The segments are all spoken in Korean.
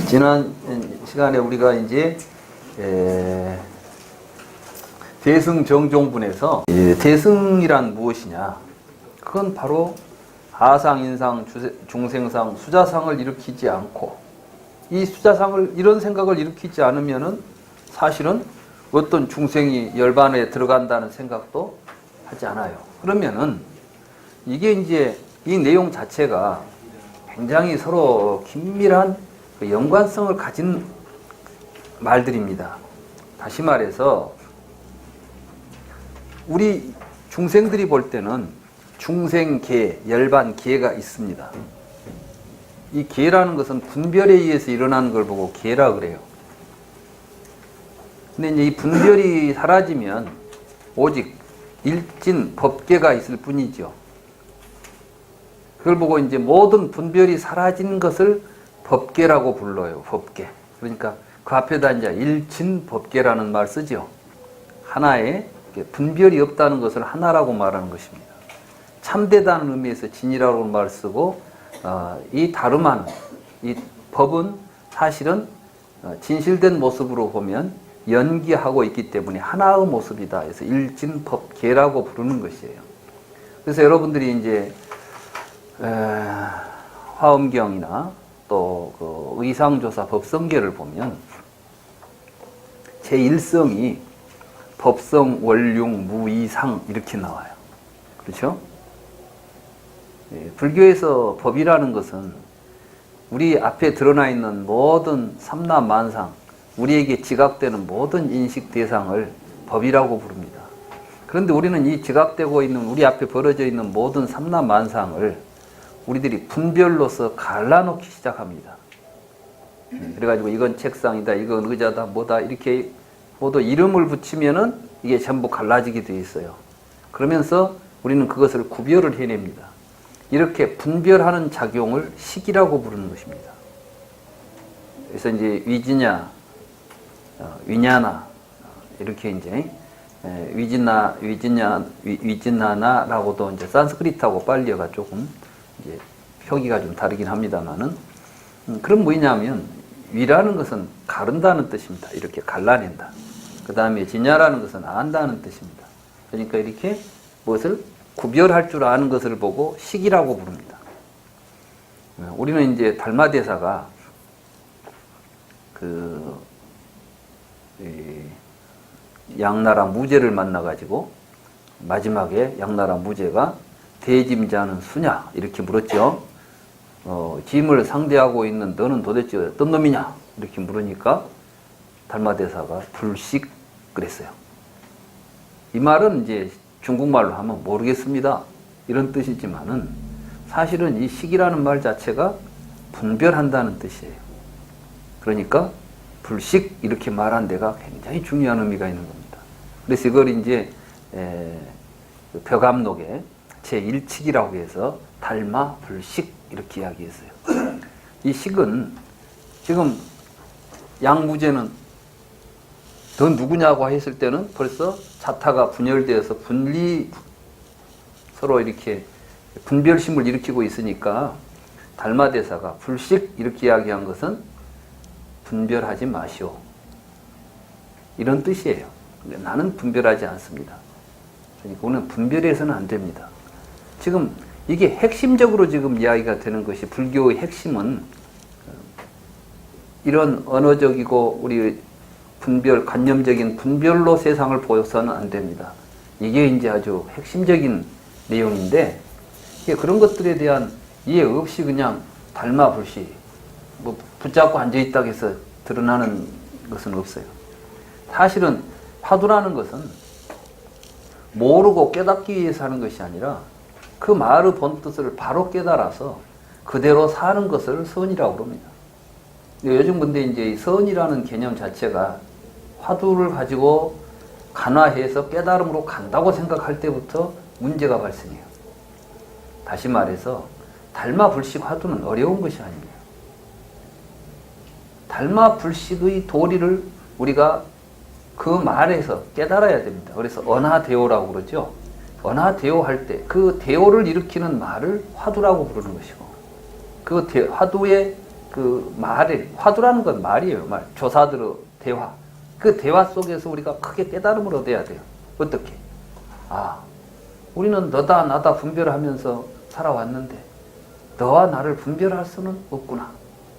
지난 시간에 우리가 이제 대승정종분에서 대승이란 무엇이냐? 그건 바로 하상, 인상, 중생상, 수자상을 일으키지 않고 이 수자상을 이런 생각을 일으키지 않으면은 사실은 어떤 중생이 열반에 들어간다는 생각도 하지 않아요. 그러면은 이게 이제 이 내용 자체가 굉장히 서로 긴밀한 그 연관성을 가진 말들입니다. 다시 말해서 우리 중생들이 볼 때는 중생계, 열반계가 있습니다. 이 계라는 것은 분별에 의해서 일어나는 걸 보고 계라 그래요. 근데 이제 이 분별이 사라지면 오직 일진 법계가 있을 뿐이죠. 그걸 보고 이제 모든 분별이 사라진 것을 법계라고 불러요. 법계. 그러니까 그 앞에다 이제 일진 법계라는 말 쓰죠. 하나에 분별이 없다는 것을 하나라고 말하는 것입니다. 참되다는 의미에서 진이라고 말 쓰고 이 다름한 이 법은 사실은 진실된 모습으로 보면 연기하고 있기 때문에 하나의 모습이다. 그래서 일진법계라고 부르는 것이에요. 그래서 여러분들이 이제 화엄경이나 또 그 의상조사 법성계를 보면 제1성이 법성, 원륭, 무이상 이렇게 나와요. 그렇죠? 불교에서 법이라는 것은 우리 앞에 드러나 있는 모든 삼라만상, 우리에게 지각되는 모든 인식 대상을 법이라고 부릅니다. 그런데 우리는 이 지각되고 있는 우리 앞에 벌어져 있는 모든 삼라만상을 우리들이 분별로서 갈라놓기 시작합니다. 그래가지고 이건 책상이다, 이건 의자다, 뭐다 이렇게 모두 이름을 붙이면은 이게 전부 갈라지게 되어 있어요. 그러면서 우리는 그것을 구별을 해냅니다. 이렇게 분별하는 작용을 식이라고 부르는 것입니다. 그래서 이제 위지냐, 위냐나 이렇게 이제 위진나나라고도 이제 산스크리트하고 팔리어가 조금 이제 표기가 좀 다르긴 합니다만은 그럼 뭐냐면 위라는 것은 가른다는 뜻입니다. 이렇게 갈라낸다. 그 다음에 진야라는 것은 안다는 뜻입니다. 그러니까 이렇게 무엇을 구별할 줄 아는 것을 보고 식이라고 부릅니다. 우리는 이제 달마대사가 양나라 무제를 만나가지고 마지막에 양나라 무제가 대짐자는 수냐 이렇게 물었죠. 짐을 상대하고 있는 너는 도대체 어떤 놈이냐 이렇게 물으니까 달마대사가 불식 그랬어요. 이 말은 이제 중국말로 하면 모르겠습니다 이런 뜻이지만은 사실은 이 식이라는 말 자체가 분별한다는 뜻이에요. 그러니까 불식 이렇게 말한 데가 굉장히 중요한 의미가 있는 겁니다. 그래서 이걸 이제 벽암록에 제1칙이라고 해서 달마 불식 이렇게 이야기했어요. 이 식은 지금 양무제는 너 누구냐고 했을 때는 벌써 자타가 분열되어서 서로 이렇게 분별심을 일으키고 있으니까 달마대사가 불식 이렇게 이야기한 것은 분별하지 마시오. 이런 뜻이에요. 나는 분별하지 않습니다. 그러니까 오늘 분별해서는 안 됩니다. 지금 이게 핵심적으로 지금 이야기가 되는 것이 불교의 핵심은 이런 언어적이고 우리 분별, 관념적인 분별로 세상을 보여서는 안 됩니다. 이게 이제 아주 핵심적인 내용인데 그런 것들에 대한 이해 없이 그냥 달마불시 뭐 붙잡고 앉아있다고 해서 드러나는 것은 없어요. 사실은 화두라는 것은 모르고 깨닫기 위해서 하는 것이 아니라 그 말의 본뜻을 바로 깨달아서 그대로 사는 것을 선이라고 그럽니다. 요즘 근데 이제 선이라는 개념 자체가 화두를 가지고 간화해서 깨달음으로 간다고 생각할 때부터 문제가 발생해요. 다시 말해서 달마불식 화두는 어려운 것이 아닙니다. 달마불식의 도리를 우리가 그 말에서 깨달아야 됩니다. 그래서 언하대오라고 그러죠. 언하대오 할 때 그 대오를 일으키는 말을 화두라고 부르는 것이고 그 화두의 그 말을, 화두라는 건 말이에요. 말. 조사들의 대화. 그 대화 속에서 우리가 크게 깨달음을 얻어야 돼요. 어떻게? 아, 우리는 너다 나다 분별하면서 살아왔는데 너와 나를 분별할 수는 없구나.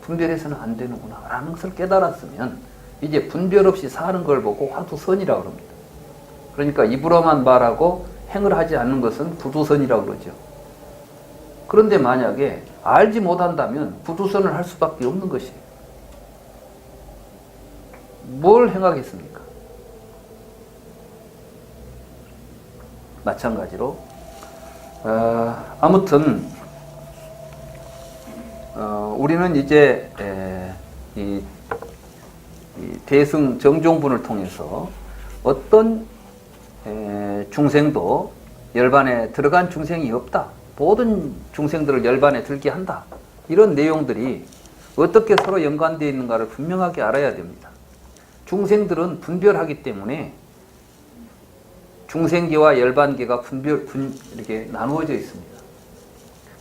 분별해서는 안 되는구나. 라는 것을 깨달았으면 이제 분별 없이 사는 걸 보고 화두선이라고 합니다. 그러니까 입으로만 말하고 행을 하지 않는 것은 부두선이라고 그러죠. 그런데 만약에 알지 못한다면 부두선을 할 수밖에 없는 것이에요. 뭘 행하겠습니까? 마찬가지로 아무튼 우리는 이제 이 대승 정종분을 통해서 어떤 중생도 열반에 들어간 중생이 없다. 모든 중생들을 열반에 들게 한다. 이런 내용들이 어떻게 서로 연관되어 있는가를 분명하게 알아야 됩니다. 중생들은 분별하기 때문에 중생계와 열반계가 이렇게 나누어져 있습니다.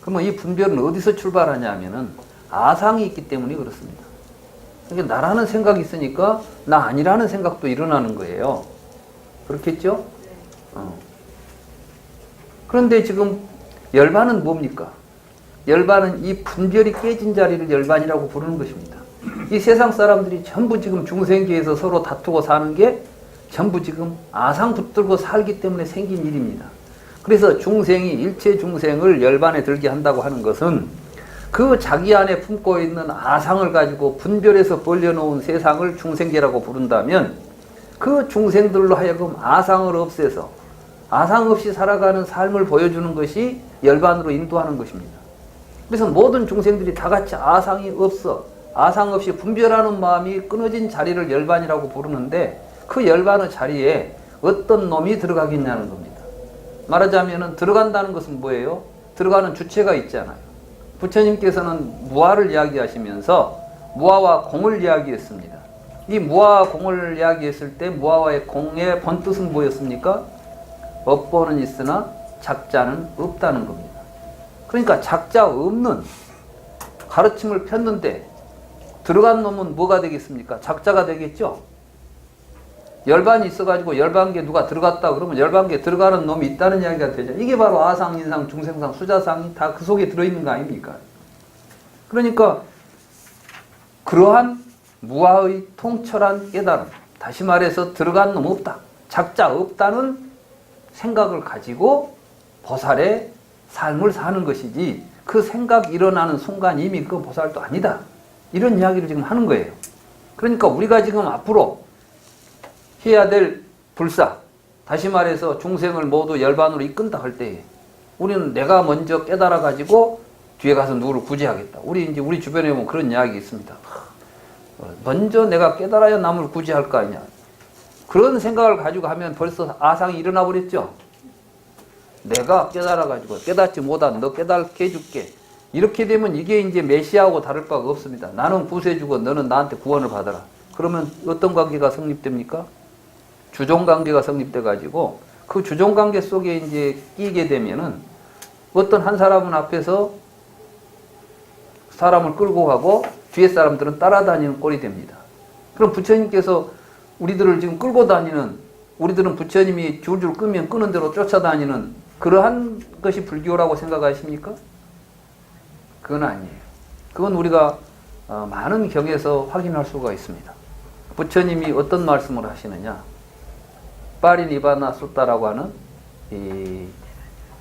그러면 이 분별은 어디서 출발하냐 하면은 아상이 있기 때문에 그렇습니다. 그러니까 나라는 생각이 있으니까 나 아니라는 생각도 일어나는 거예요. 그렇겠죠? 그런데 지금 열반은 뭡니까? 열반은 이 분별이 깨진 자리를 열반이라고 부르는 것입니다. 이 세상 사람들이 전부 지금 중생계에서 서로 다투고 사는 게 전부 지금 아상 붙들고 살기 때문에 생긴 일입니다. 그래서 중생이 일체 중생을 열반에 들게 한다고 하는 것은 그 자기 안에 품고 있는 아상을 가지고 분별해서 벌려놓은 세상을 중생계라고 부른다면 그 중생들로 하여금 아상을 없애서 아상 없이 살아가는 삶을 보여주는 것이 열반으로 인도하는 것입니다. 그래서 모든 중생들이 다 같이 아상이 없어 아상 없이 분별하는 마음이 끊어진 자리를 열반이라고 부르는데 그 열반의 자리에 어떤 놈이 들어가겠냐는 겁니다. 말하자면 들어간다는 것은 뭐예요? 들어가는 주체가 있잖아요. 부처님께서는 무아를 이야기하시면서 무아와 공을 이야기했습니다. 이 무아와 공을 이야기했을 때 무아와의 공의 본뜻은 뭐였습니까? 업보는 있으나 작자는 없다는 겁니다. 그러니까 작자 없는 가르침을 폈는데 들어간 놈은 뭐가 되겠습니까? 작자가 되겠죠? 열반이 있어가지고 열반계에 누가 들어갔다 그러면 열반계에 들어가는 놈이 있다는 이야기가 되죠. 이게 바로 아상, 인상, 중생상, 수자상이 다 그 속에 들어있는 거 아닙니까? 그러니까 그러한 무아의 통철한 깨달음, 다시 말해서 들어간 놈 없다, 작자 없다는 생각을 가지고 보살의 삶을 사는 것이지 그 생각이 일어나는 순간 이미 그 보살도 아니다. 이런 이야기를 지금 하는 거예요. 그러니까 우리가 지금 앞으로 해야 될 불사, 다시 말해서 중생을 모두 열반으로 이끈다 할 때 우리는 내가 먼저 깨달아 가지고 뒤에 가서 누구를 구제하겠다. 우리 주변에 보면 그런 이야기 있습니다. 먼저 내가 깨달아야 남을 구제할 거 아니냐. 그런 생각을 가지고 하면 벌써 아상이 일어나 버렸죠. 내가 깨달아 가지고 깨닫지 못한 너 깨닫게 해줄게. 이렇게 되면 이게 이제 메시아하고 다를 바가 없습니다. 나는 구세주고 너는 나한테 구원을 받아라. 그러면 어떤 관계가 성립됩니까? 주종관계가 성립돼 가지고 그 주종관계 속에 이제 끼게 되면은 어떤 한 사람은 앞에서 사람을 끌고 가고 뒤에 사람들은 따라다니는 꼴이 됩니다. 그럼 부처님께서 우리들을 지금 끌고 다니는, 우리들은 부처님이 줄줄 끄면 끄는 대로 쫓아다니는 그러한 것이 불교라고 생각하십니까? 그건 아니에요. 그건 우리가 많은 경에서 확인할 수가 있습니다. 부처님이 어떤 말씀을 하시느냐? 파리니바나 수타라고 하는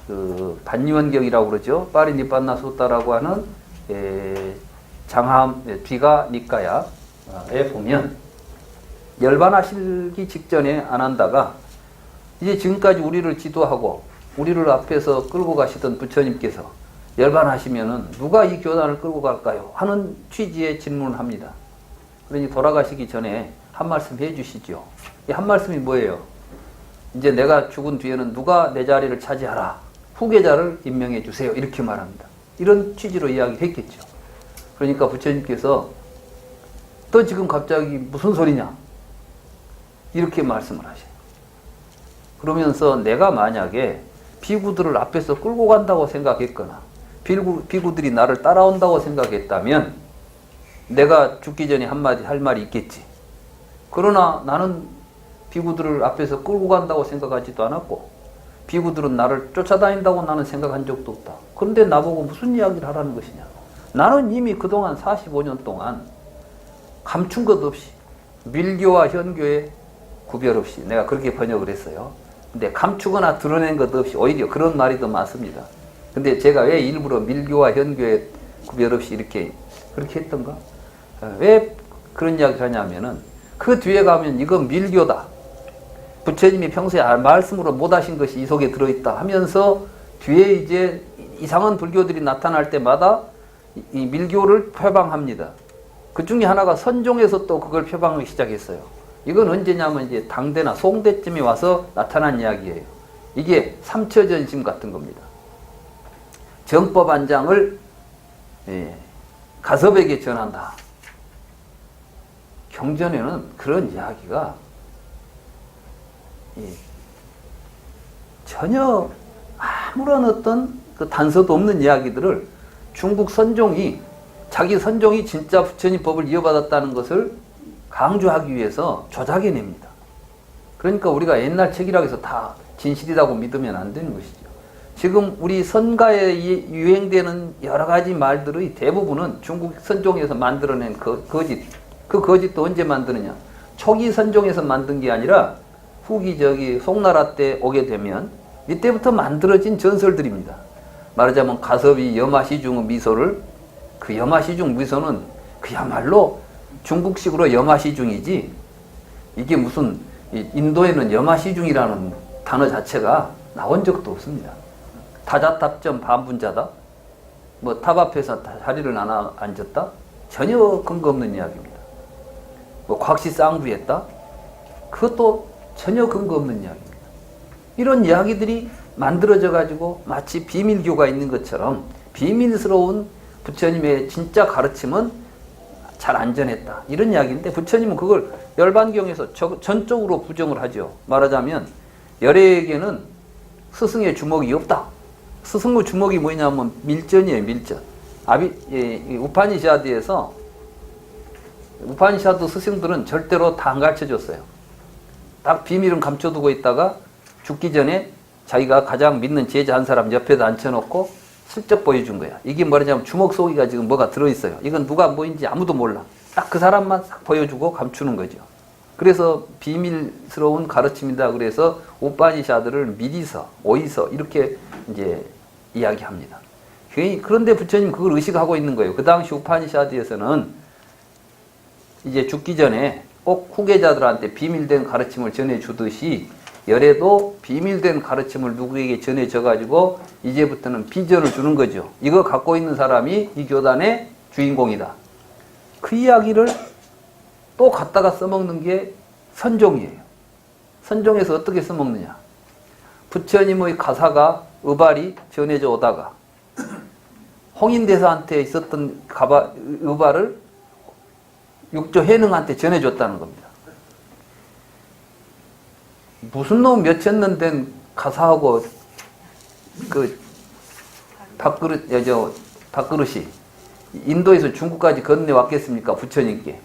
그 반니원경이라고 그러죠. 파리니바나 수타라고 하는 장함 비가 니까야에 보면 열반하시기 직전에 아난다가 이제 지금까지 우리를 지도하고 우리를 앞에서 끌고 가시던 부처님께서 열반하시면은 누가 이 교단을 끌고 갈까요? 하는 취지의 질문을 합니다. 그러니 돌아가시기 전에 한 말씀 해주시죠. 이 한 말씀이 뭐예요? 이제 내가 죽은 뒤에는 누가 내 자리를 차지하라. 후계자를 임명해 주세요. 이렇게 말합니다. 이런 취지로 이야기했겠죠. 그러니까 부처님께서 또 지금 갑자기 무슨 소리냐? 이렇게 말씀을 하셔요. 그러면서 내가 만약에 비구들을 앞에서 끌고 간다고 생각했거나 비구들이 나를 따라온다고 생각했다면 내가 죽기 전에 한마디 할 말이 있겠지. 그러나 나는 비구들을 앞에서 끌고 간다고 생각하지도 않았고 비구들은 나를 쫓아다닌다고 나는 생각한 적도 없다. 그런데 나보고 무슨 이야기를 하라는 것이냐. 나는 이미 그동안 45년 동안 감춘 것 없이 밀교와 현교의 구별 없이 내가 그렇게 번역을 했어요. 근데 감추거나 드러낸 것 없이 오히려 그런 말이 더 많습니다. 근데 제가 왜 일부러 밀교와 현교의 구별 없이 이렇게 그렇게 했던가? 왜 그런 이야기를 하냐면은 그 뒤에 가면 이건 밀교다. 부처님이 평소에 말씀으로 못하신 것이 이 속에 들어있다 하면서 뒤에 이제 이상한 불교들이 나타날 때마다 이 밀교를 표방합니다. 그 중에 하나가 선종에서 또 그걸 표방하기 시작했어요. 이건 언제냐면 이제 당대나 송대쯤에 와서 나타난 이야기예요. 이게 삼처전심 같은 겁니다. 정법안장을 가섭에게 전한다. 경전에는 그런 이야기가 전혀 아무런 어떤 그 단서도 없는 이야기들을 중국 선종이 자기 선종이 진짜 부처님 법을 이어받았다는 것을 강조하기 위해서 조작해냅니다. 그러니까 우리가 옛날 책이라고 해서 다 진실이라고 믿으면 안 되는 것이죠. 지금 우리 선가에 유행되는 여러 가지 말들의 대부분은 중국 선종에서 만들어낸 거짓. 그 거짓도 언제 만드느냐? 초기 선종에서 만든 게 아니라 후기 송나라 때 오게 되면 이때부터 만들어진 전설들입니다. 말하자면 가섭이 여마시중 미소를 그 여마시중 미소는 그야말로 중국식으로 여마시중이지 이게 무슨 인도에는 여마시중이라는 단어 자체가 나온 적도 없습니다. 타자탑점 반분자다. 뭐 탑 앞에서 자리를 앉았다. 전혀 근거 없는 이야기입니다. 뭐 곽시쌍부했다. 그것도 전혀 근거 없는 이야기입니다. 이런 이야기들이 만들어져 가지고 마치 비밀교가 있는 것처럼 비밀스러운 부처님의 진짜 가르침은 잘 안 전했다. 이런 이야기인데 부처님은 그걸 열반경에서 전적으로 부정을 하죠. 말하자면 열애에게는 스승의 주먹이 없다. 스승의 주먹이 뭐냐면 밀전이에요. 밀전. 우파니샤드에서 우파니샤드 스승들은 절대로 다 안 가르쳐줬어요. 딱 비밀은 감춰두고 있다가 죽기 전에 자기가 가장 믿는 제자 한 사람 옆에다 앉혀놓고 슬쩍 보여준 거야. 이게 뭐냐면 주먹 속이가 지금 뭐가 들어있어요. 이건 누가 뭐인지 아무도 몰라. 딱 그 사람만 싹 보여주고 감추는 거죠. 그래서 비밀스러운 가르침이다. 그래서 우파니샤드를 미리서, 오이서 이렇게 이제 이야기합니다. 그런데 부처님 그걸 의식하고 있는 거예요. 그 당시 우파니샤드에서는 이제 죽기 전에 꼭 후계자들한테 비밀된 가르침을 전해주듯이 열애도 비밀된 가르침을 누구에게 전해져가지고 이제부터는 비전을 주는 거죠. 이거 갖고 있는 사람이 이 교단의 주인공이다. 그 이야기를 또 갖다가 써먹는 게 선종이에요. 선종에서 어떻게 써먹느냐. 부처님의 가사가 의발이 전해져 오다가 홍인대사한테 있었던 의발을 육조 해능한테 전해줬다는 겁니다. 무슨 놈 몇천 년 된 가사하고 그 밥그릇이 인도에서 중국까지 건네왔겠습니까? 부처님께.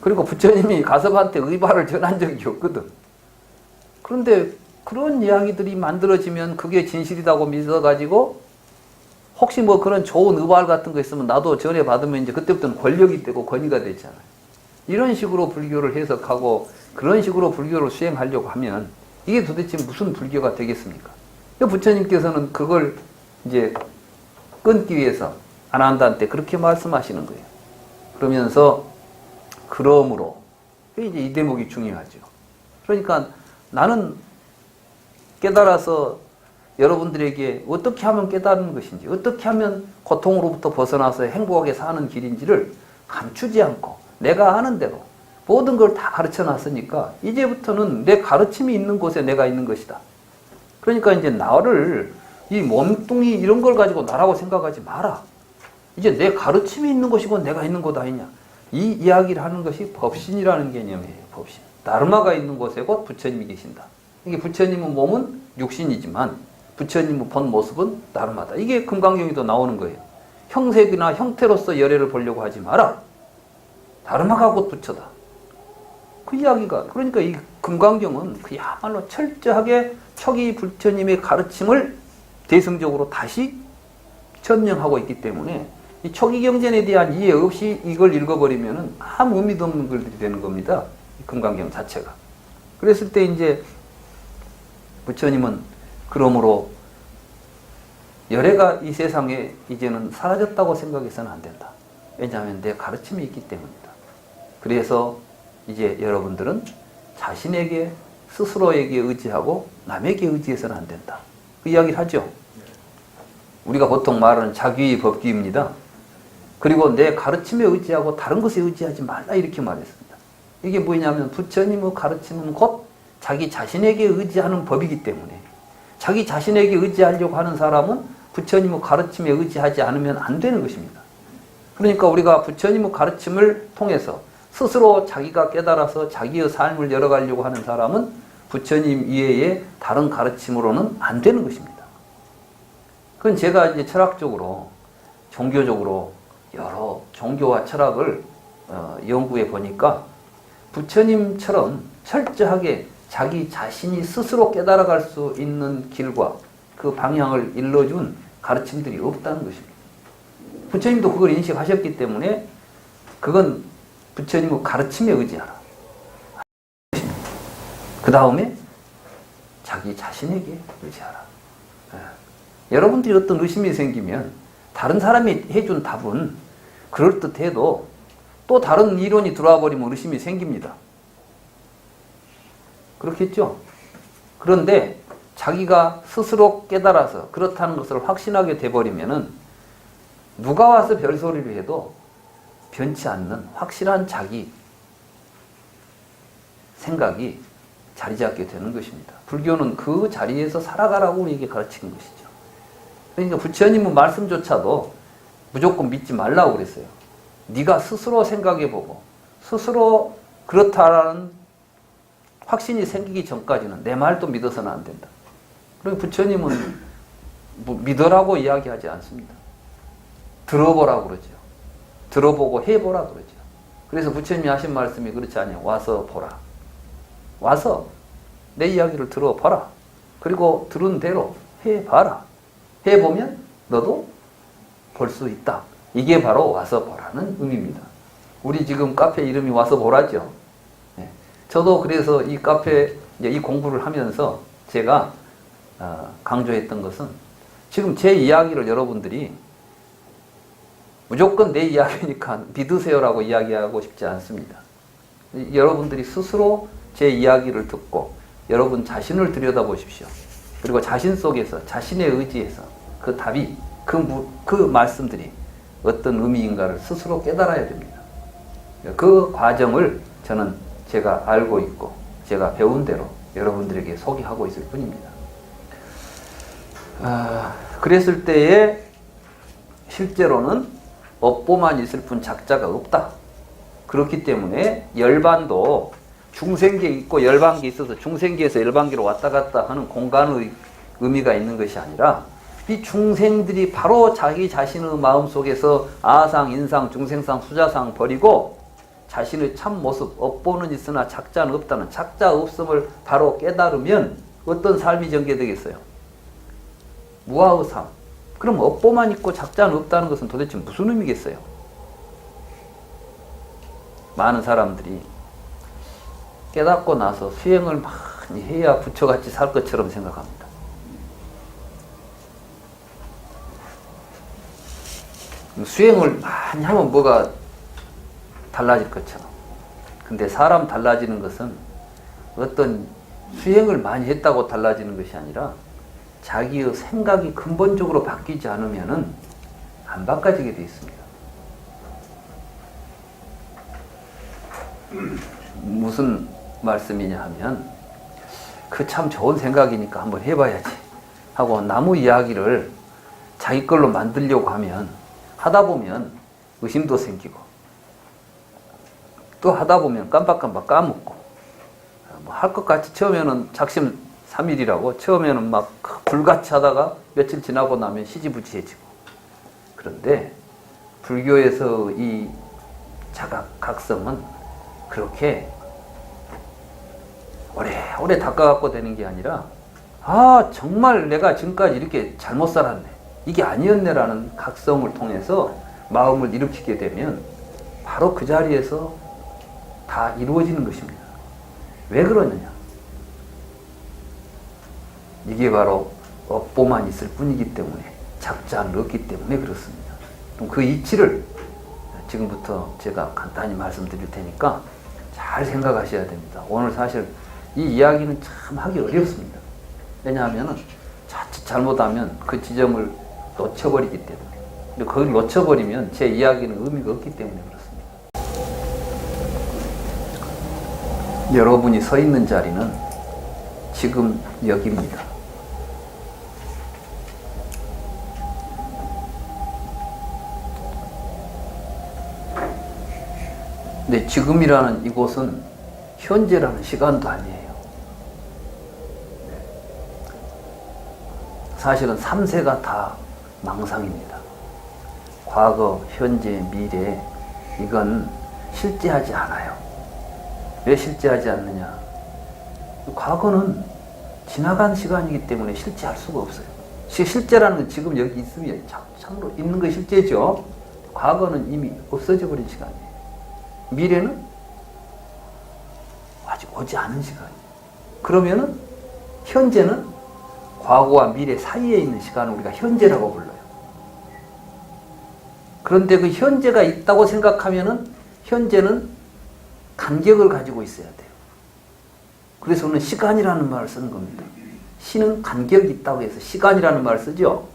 그리고 부처님이 가섭한테 의발을 전한 적이 없거든. 그런데 그런 이야기들이 만들어지면 그게 진실이라고 믿어가지고 혹시 뭐 그런 좋은 의발 같은 거 있으면 나도 전해받으면 이제 그때부터는 권력이 되고 권위가 되잖아요. 이런 식으로 불교를 해석하고 그런 식으로 불교를 수행하려고 하면 이게 도대체 무슨 불교가 되겠습니까? 부처님께서는 그걸 이제 끊기 위해서 아난다한테 그렇게 말씀하시는 거예요. 그러면서 그러므로 이제 이 대목이 중요하죠. 그러니까 나는 깨달아서 여러분들에게 어떻게 하면 깨달은 것인지 어떻게 하면 고통으로부터 벗어나서 행복하게 사는 길인지를 감추지 않고 내가 아는 대로 모든 걸 다 가르쳐 놨으니까 이제부터는 내 가르침이 있는 곳에 내가 있는 것이다. 그러니까 이제 나를 이 몸뚱이 이런 걸 가지고 나라고 생각하지 마라. 이제 내 가르침이 있는 것이고 내가 있는 곳 아니냐. 이 이야기를 하는 것이 법신이라는 개념이에요. 법신. 다르마가 있는 곳에 곧 부처님이 계신다. 이게 부처님의 몸은 육신이지만 부처님의 본 모습은 다르마다. 이게 금강경에도 나오는 거예요. 형색이나 형태로서 열애를 보려고 하지 마라. 다름아가고 부처다. 그 이야기가, 그러니까 이 금강경은 그야말로 철저하게 초기 부처님의 가르침을 대승적으로 다시 전명하고 있기 때문에 이 초기 경전에 대한 이해 없이 이걸 읽어버리면 아무 의미도 없는 글들이 되는 겁니다. 이 금강경 자체가. 그랬을 때 이제 부처님은 그러므로 열애가 이 세상에 이제는 사라졌다고 생각해서는 안 된다. 왜냐하면 내 가르침이 있기 때문이다. 그래서 이제 여러분들은 자신에게 스스로에게 의지하고 남에게 의지해서는 안 된다. 그 이야기를 하죠. 우리가 보통 말하는 자귀의 법규입니다. 그리고 내 가르침에 의지하고 다른 것에 의지하지 말라 이렇게 말했습니다. 이게 뭐냐면 부처님의 가르침은 곧 자기 자신에게 의지하는 법이기 때문에 자기 자신에게 의지하려고 하는 사람은 부처님의 가르침에 의지하지 않으면 안 되는 것입니다. 그러니까 우리가 부처님의 가르침을 통해서 스스로 자기가 깨달아서 자기의 삶을 열어가려고 하는 사람은 부처님 이외에 다른 가르침으로는 안 되는 것입니다. 그건 제가 이제 철학적으로, 종교적으로 여러 종교와 철학을 연구해 보니까 부처님처럼 철저하게 자기 자신이 스스로 깨달아갈 수 있는 길과 그 방향을 일러준 가르침들이 없다는 것입니다. 부처님도 그걸 인식하셨기 때문에 그건 부처님의 가르침에 의지하라. 그 다음에 자기 자신에게 의지하라. 여러분들이 어떤 의심이 생기면 다른 사람이 해준 답은 그럴듯해도 또 다른 이론이 들어와 버리면 의심이 생깁니다. 그렇겠죠? 그런데 자기가 스스로 깨달아서 그렇다는 것을 확신하게 돼버리면은 누가 와서 별소리를 해도 변치 않는 확실한 자기 생각이 자리 잡게 되는 것입니다. 불교는 그 자리에서 살아가라고 우리에게 가르치는 것이죠. 그러니까 부처님의 말씀조차도 무조건 믿지 말라고 그랬어요. 네가 스스로 생각해보고 스스로 그렇다라는 확신이 생기기 전까지는 내 말도 믿어서는 안 된다. 그리고 부처님은 뭐 믿으라고 이야기하지 않습니다. 들어보라고 그러죠. 들어보고 해보라 그러죠. 그래서 부처님이 하신 말씀이 그렇지 않아요. 와서 보라. 와서 내 이야기를 들어봐라. 그리고 들은 대로 해봐라. 해보면 너도 볼 수 있다. 이게 바로 와서 보라는 의미입니다. 우리 지금 카페 이름이 와서 보라죠. 네. 저도 그래서 이 카페 이 공부를 하면서 제가 강조했던 것은 지금 제 이야기를 여러분들이 무조건 내 이야기니까 믿으세요라고 이야기하고 싶지 않습니다. 여러분들이 스스로 제 이야기를 듣고 여러분 자신을 들여다보십시오. 그리고 자신 속에서 자신의 의지에서 그 답이 그 말씀들이 어떤 의미인가를 스스로 깨달아야 됩니다. 그 과정을 저는 제가 알고 있고 제가 배운 대로 여러분들에게 소개하고 있을 뿐입니다. 그랬을 때에 실제로는 업보만 있을 뿐 작자가 없다. 그렇기 때문에 열반도 중생계 있고 열반계 있어서 중생계에서 열반계로 왔다 갔다 하는 공간의 의미가 있는 것이 아니라 이 중생들이 바로 자기 자신의 마음속에서 아상, 인상, 중생상, 수자상 버리고 자신의 참 모습, 업보는 있으나 작자는 없다는 작자 없음을 바로 깨달으면 어떤 삶이 전개되겠어요? 무아의 삶. 그럼 업보만 있고 작자는 없다는 것은 도대체 무슨 의미겠어요? 많은 사람들이 깨닫고 나서 수행을 많이 해야 부처같이 살 것처럼 생각합니다. 수행을 많이 하면 뭐가 달라질 것처럼. 근데 사람 달라지는 것은 어떤 수행을 많이 했다고 달라지는 것이 아니라 자기의 생각이 근본적으로 바뀌지 않으면은 안 바꿔지게 되어 있습니다. 무슨 말씀이냐 하면 그 참 좋은 생각이니까 한번 해봐야지 하고 나무 이야기를 자기 걸로 만들려고 하면 하다 보면 의심도 생기고 또 하다 보면 깜빡깜빡 까먹고 뭐 할 것 같이 처음에는 작심 3일이라고 처음에는 막 불같이 하다가 며칠 지나고 나면 시지부지해지고. 그런데 불교에서 이 자각각성은 그렇게 오래 닦아갖고 되는 게 아니라 정말 내가 지금까지 이렇게 잘못 살았네, 이게 아니었네라는 각성을 통해서 마음을 일으키게 되면 바로 그 자리에서 다 이루어지는 것입니다. 왜 그러느냐? 이게 바로 업보만 있을 뿐이기 때문에, 작자는 없기 때문에 그렇습니다. 그럼 그 이치를 지금부터 제가 간단히 말씀드릴 테니까 잘 생각하셔야 됩니다. 오늘 사실 이 이야기는 참 하기 어렵습니다. 왜냐하면 자칫 잘못하면 그 지점을 놓쳐버리기 때문에, 근데 그걸 놓쳐버리면 제 이야기는 의미가 없기 때문에 그렇습니다. 여러분이 서 있는 자리는 지금 여기입니다. 근데 지금이라는 이곳은 현재라는 시간도 아니에요. 사실은 3세가 다 망상입니다. 과거, 현재, 미래, 이건 실제하지 않아요. 왜 실제하지 않느냐? 과거는 지나간 시간이기 때문에 실제할 수가 없어요. 실제라는 건 지금 여기 있으면 참으로 있는 거 실제죠. 과거는 이미 없어져 버린 시간이에요. 미래는 아직 오지 않은 시간이에요. 그러면은 현재는 과거와 미래 사이에 있는 시간을 우리가 현재라고 불러요. 그런데 그 현재가 있다고 생각하면은 현재는 간격을 가지고 있어야 돼요. 그래서 우리는 시간이라는 말을 쓰는 겁니다. 시는 간격이 있다고 해서 시간이라는 말을 쓰죠.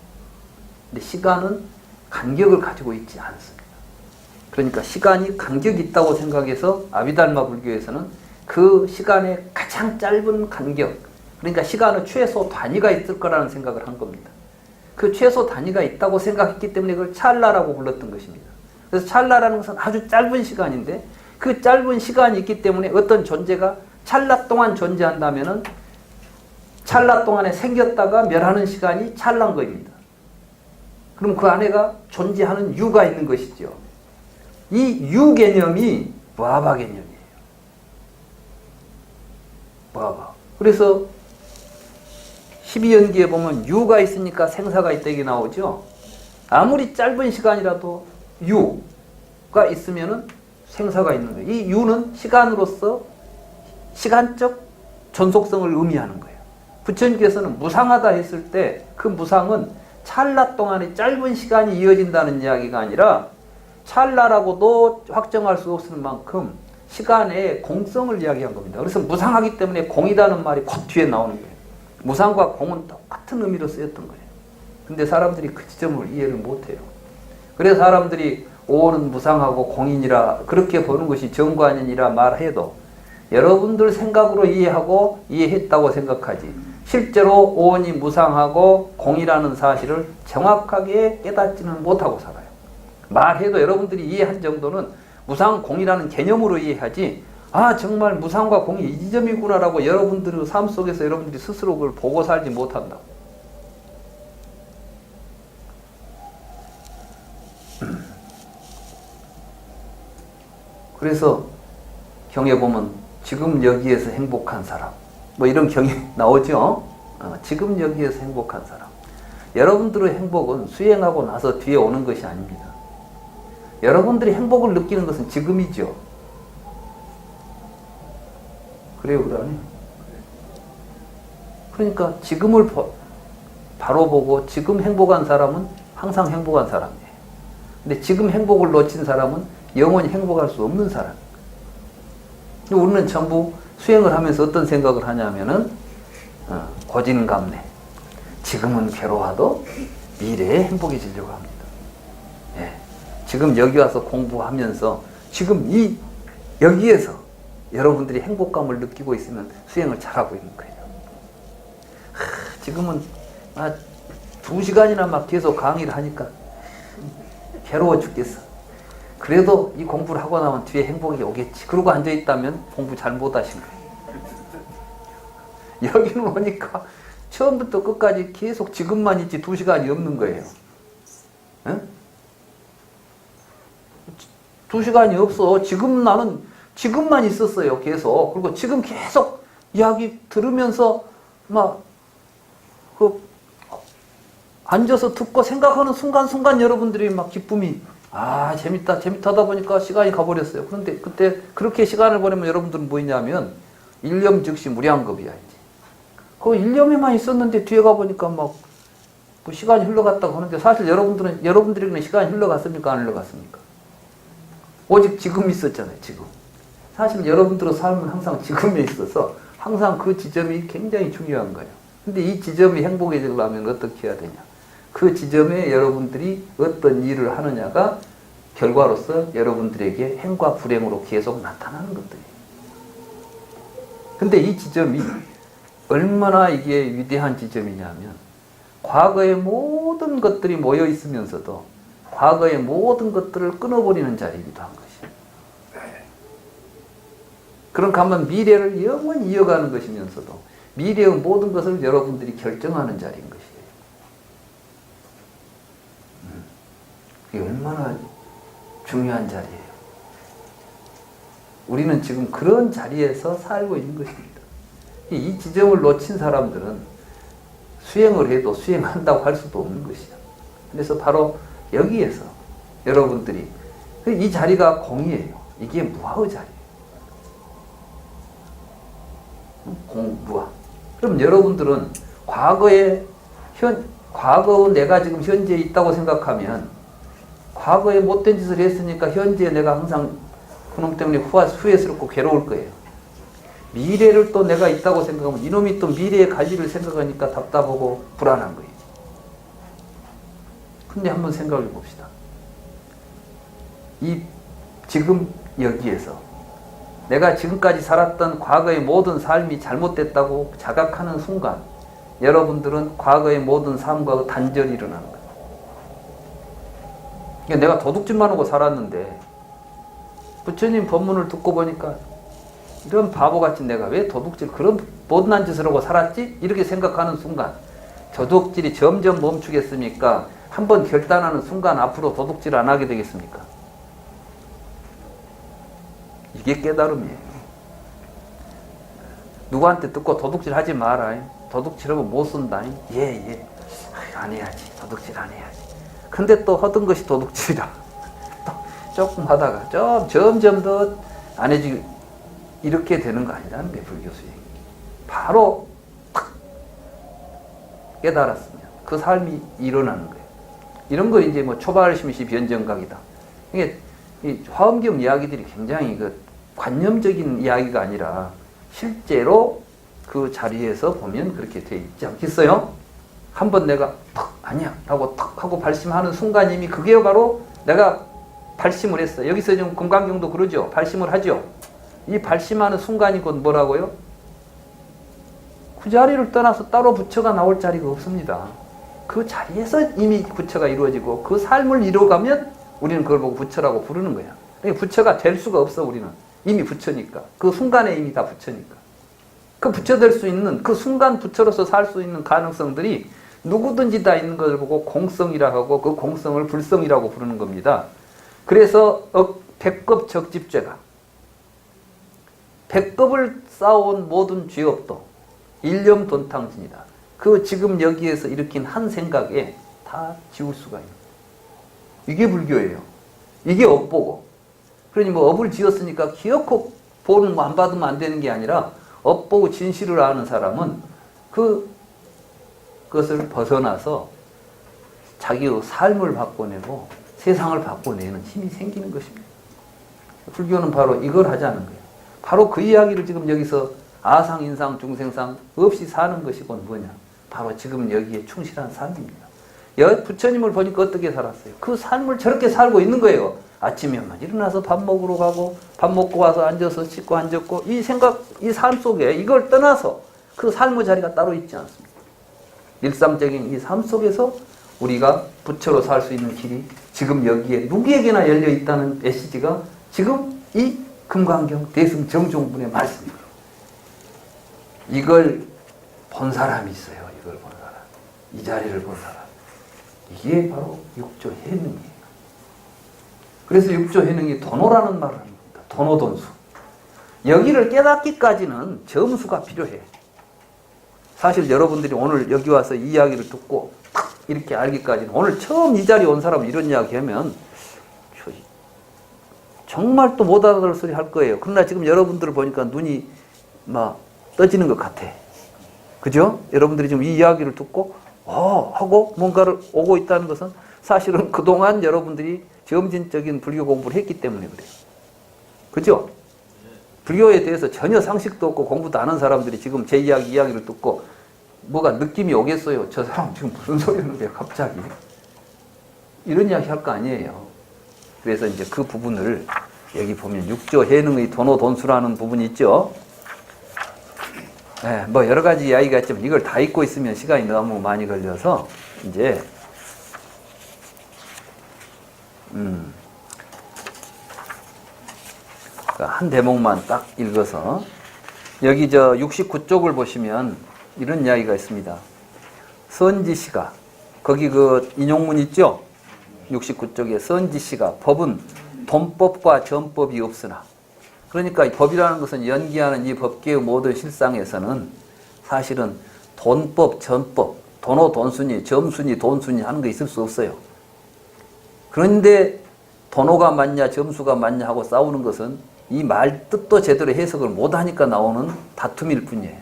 근데 시간은 간격을 가지고 있지 않습니다. 그러니까 시간이 간격이 있다고 생각해서 아비달마 불교에서는 그 시간의 가장 짧은 간격, 그러니까 시간의 최소 단위가 있을 거라는 생각을 한 겁니다. 그 최소 단위가 있다고 생각했기 때문에 그걸 찰나라고 불렀던 것입니다. 그래서 찰나라는 것은 아주 짧은 시간인데, 그 짧은 시간이 있기 때문에 어떤 존재가 찰나 동안 존재한다면은 찰나 동안에 생겼다가 멸하는 시간이 찰나인 겁니다. 그럼 그 안에가 존재하는 유가 있는 것이죠. 이 유 개념이 무아바 개념이에요. 무아바. 그래서 12연기에 보면 유가 있으니까 생사가 있다 이게 나오죠. 아무리 짧은 시간이라도 유가 있으면은 생사가 있는 거예요. 이 유는 시간으로서 시간적 존속성을 의미하는 거예요. 부처님께서는 무상하다 했을 때 그 무상은 찰나 동안의 짧은 시간이 이어진다는 이야기가 아니라 찰나라고도 확정할 수 없을 만큼 시간의 공성을 이야기한 겁니다. 그래서 무상하기 때문에 공이라는 말이 곧 뒤에 나오는 거예요. 무상과 공은 똑같은 의미로 쓰였던 거예요. 근데 사람들이 그 지점을 이해를 못해요. 그래서 사람들이 오는 무상하고 공이니라 그렇게 보는 것이 정관이니라 말해도 여러분들 생각으로 이해하고 이해했다고 생각하지, 실제로 오온이 무상하고 공이라는 사실을 정확하게 깨닫지는 못하고 살아요. 말해도 여러분들이 이해한 정도는 무상 공이라는 개념으로 이해하지, 정말 무상과 공이 이 지점이구나라고 여러분들의 삶 속에서 여러분들이 스스로 그걸 보고 살지 못한다고. 그래서 경에 보면 지금 여기에서 행복한 사람, 뭐 이런 경이 나오죠. 지금 여기에서 행복한 사람. 여러분들의 행복은 수행하고 나서 뒤에 오는 것이 아닙니다. 여러분들이 행복을 느끼는 것은 지금이죠. 그래요, 그러네. 그러니까 지금을 바로 보고 지금 행복한 사람은 항상 행복한 사람이에요. 근데 지금 행복을 놓친 사람은 영원히 행복할 수 없는 사람. 우리는 전부 수행을 하면서 어떤 생각을 하냐면은 고진감래. 지금은 괴로워도 미래에 행복해지려고 합니다. 예. 지금 여기 와서 공부하면서 지금 여기에서 여러분들이 행복감을 느끼고 있으면 수행을 잘하고 있는 거예요. 지금은 2시간이나 막 계속 강의를 하니까 괴로워 죽겠어. 그래도 이 공부를 하고 나면 뒤에 행복이 오겠지. 그러고 앉아있다면 공부 잘 못하신 거예요. 여기는 오니까 처음부터 끝까지 계속 지금만 있지 2시간이 없는 거예요. 응? 2시간이 없어. 지금 나는 지금만 있었어요. 계속. 그리고 지금 계속 이야기 들으면서 막 그 앉아서 듣고 생각하는 순간순간 여러분들이 막 기쁨이 재밌다 하다 보니까 시간이 가버렸어요. 그런데 그때 그렇게 시간을 보내면 여러분들은 뭐냐면 일념 즉시 무량겁이야. 이제 그 일념에만 있었는데 뒤에 가보니까 막 뭐 시간이 흘러갔다고 하는데 사실 여러분들에게는 시간이 흘러갔습니까? 안 흘러갔습니까? 오직 지금 있었잖아요. 지금. 사실 여러분들의 삶은 항상 지금에 있어서 항상 그 지점이 굉장히 중요한 거예요. 근데 이 지점이 행복해지려면 어떻게 해야 되냐? 그 지점에 여러분들이 어떤 일을 하느냐가 결과로서 여러분들에게 행과 불행으로 계속 나타나는 것들이에요. 근데 이 지점이 얼마나 이게 위대한 지점이냐면 과거의 모든 것들이 모여 있으면서도 과거의 모든 것들을 끊어버리는 자리이기도 한 것이에요. 그러니까 한번 미래를 영원히 이어가는 것이면서도 미래의 모든 것을 여러분들이 결정하는 자리인 것이에요. 이게 얼마나 중요한 자리예요. 우리는 지금 그런 자리에서 살고 있는 것입니다. 이 지점을 놓친 사람들은 수행을 해도 수행한다고 할 수도 없는 것이죠. 그래서 바로 여기에서 여러분들이 이 자리가 공이에요. 이게 무아의 자리예요. 공무아. 그럼 여러분들은 과거에 내가 지금 현재에 있다고 생각하면 과거에 못된 짓을 했으니까 현재에 내가 항상 그놈 때문에 후회스럽고 괴로울 거예요. 미래를 또 내가 있다고 생각하면 이놈이 또 미래에 갈 일을 생각하니까 답답하고 불안한 거예요. 근데 한번 생각해 봅시다. 지금 여기에서 내가 지금까지 살았던 과거의 모든 삶이 잘못됐다고 자각하는 순간 여러분들은 과거의 모든 삶과 단절이 일어나는 거예요. 그러니까 내가 도둑질만 하고 살았는데 부처님 법문을 듣고 보니까 이런 바보같이 내가 왜 도둑질 그런 못난 짓을 하고 살았지? 이렇게 생각하는 순간 도둑질이 점점 멈추겠습니까? 한번 결단하는 순간 앞으로 도둑질 안 하게 되겠습니까? 이게 깨달음이에요. 누구한테 듣고 도둑질 하지 마라. 도둑질하면 못 쓴다. 예. 안 해야지. 도둑질 안 해야지. 근데 또 하던 것이 도둑질이라. 또 조금 하다가 점점 더 안 해지고 이렇게 되는 거 아니라는 게 불교 수행이. 바로 탁 깨달았으면 그 삶이 일어나는 거예요. 이런 거 이제 뭐 초발심시 변정각이다. 이게 이 화엄경 이야기들이 굉장히 관념적인 이야기가 아니라 실제로 그 자리에서 보면 그렇게 돼 있지 않겠어요? 한번 내가 탁 아니야 라고 탁 하고 발심하는 순간 이미 그게 바로 내가 발심을 했어. 여기서 지금 금강경도 그러죠. 발심을 하죠. 이 발심하는 순간이 곧 뭐라고요? 그 자리를 떠나서 따로 부처가 나올 자리가 없습니다. 그 자리에서 이미 부처가 이루어지고 그 삶을 이루어가면 우리는 그걸 보고 부처라고 부르는 거야. 그러니까 부처가 될 수가 없어. 우리는 이미 부처니까. 그 순간에 이미 다 부처니까. 그 부처 될 수 있는 그 순간 부처로서 살 수 있는 가능성들이 누구든지 다 있는 것을 보고 공성이라 하고 그 공성을 불성이라고 부르는 겁니다. 그래서 백급 적집죄가 백급을 쌓아온 모든 죄업도 일념 돈탕진이다. 그 지금 여기에서 일으킨 한 생각에 다 지울 수가 있는. 이게 불교예요. 이게 업보고. 그러니 뭐 업을 지었으니까 기어코 보는 거 안 받으면 안 되는 게 아니라 업보고 진실을 아는 사람은 그것을 벗어나서 자기의 삶을 바꿔내고 세상을 바꿔내는 힘이 생기는 것입니다. 불교는 바로 이걸 하자는 거예요. 바로 그 이야기를 지금 여기서 아상, 인상, 중생상 없이 사는 것이 곧 뭐냐? 바로 지금 여기에 충실한 삶입니다. 부처님을 보니까 어떻게 살았어요? 그 삶을 저렇게 살고 있는 거예요. 아침에만 일어나서 밥 먹으러 가고 밥 먹고 와서 앉아서 씻고 앉았고 이 생각, 이 삶 속에 이걸 떠나서 그 삶의 자리가 따로 있지 않습니다. 일상적인 이 삶 속에서 우리가 부처로 살 수 있는 길이 지금 여기에 누구에게나 열려 있다는 메시지가 지금 이 금강경 대승정종분의 말씀입니다. 이걸 본 사람이 있어요. 이걸 본 사람. 이 자리를 본 사람. 이게 바로 육조 해능이에요. 그래서 육조해능이 도노라는 말을 합니다. 도노돈수. 여기를 깨닫기까지는 점수가 필요해. 사실 여러분들이 오늘 여기 와서 이 이야기를 듣고 탁 이렇게 알기까지는, 오늘 처음 이 자리에 온 사람은 이런 이야기 하면 정말 또 못 알아들 소리 할 거예요. 그러나 지금 여러분들을 보니까 눈이 막 떠지는 것 같아. 그죠? 여러분들이 지금 이 이야기를 듣고 하고 뭔가를 오고 있다는 것은 사실은 그동안 여러분들이 점진적인 불교 공부를 했기 때문에 그래요. 그죠? 불교에 대해서 전혀 상식도 없고 공부도 안 한 사람들이 지금 제 이야기를 듣고 뭐가 느낌이 오겠어요? 저 사람 지금 무슨 소리 하는데 갑자기? 이런 이야기 할 거 아니에요. 그래서 이제 그 부분을 여기 보면 육조해능의 도노돈수라는 부분이 있죠. 네, 뭐 여러 가지 이야기가 있지만 이걸 다 읽고 있으면 시간이 너무 많이 걸려서 이제 한 대목만 딱 읽어서, 여기 저 69쪽을 보시면 이런 이야기가 있습니다. 선지시가, 거기 그 인용문 있죠? 69쪽에 선지시가 법은 돈법과 전법이 없으나, 그러니까 이 법이라는 것은 연기하는 이 법계의 모든 실상에서는 사실은 돈법, 전법, 도노돈순이, 점순이, 돈순이 하는 거 있을 수 없어요. 그런데 도노가 맞냐 점수가 맞냐 하고 싸우는 것은 이 말 뜻도 제대로 해석을 못하니까 나오는 다툼일 뿐이에요.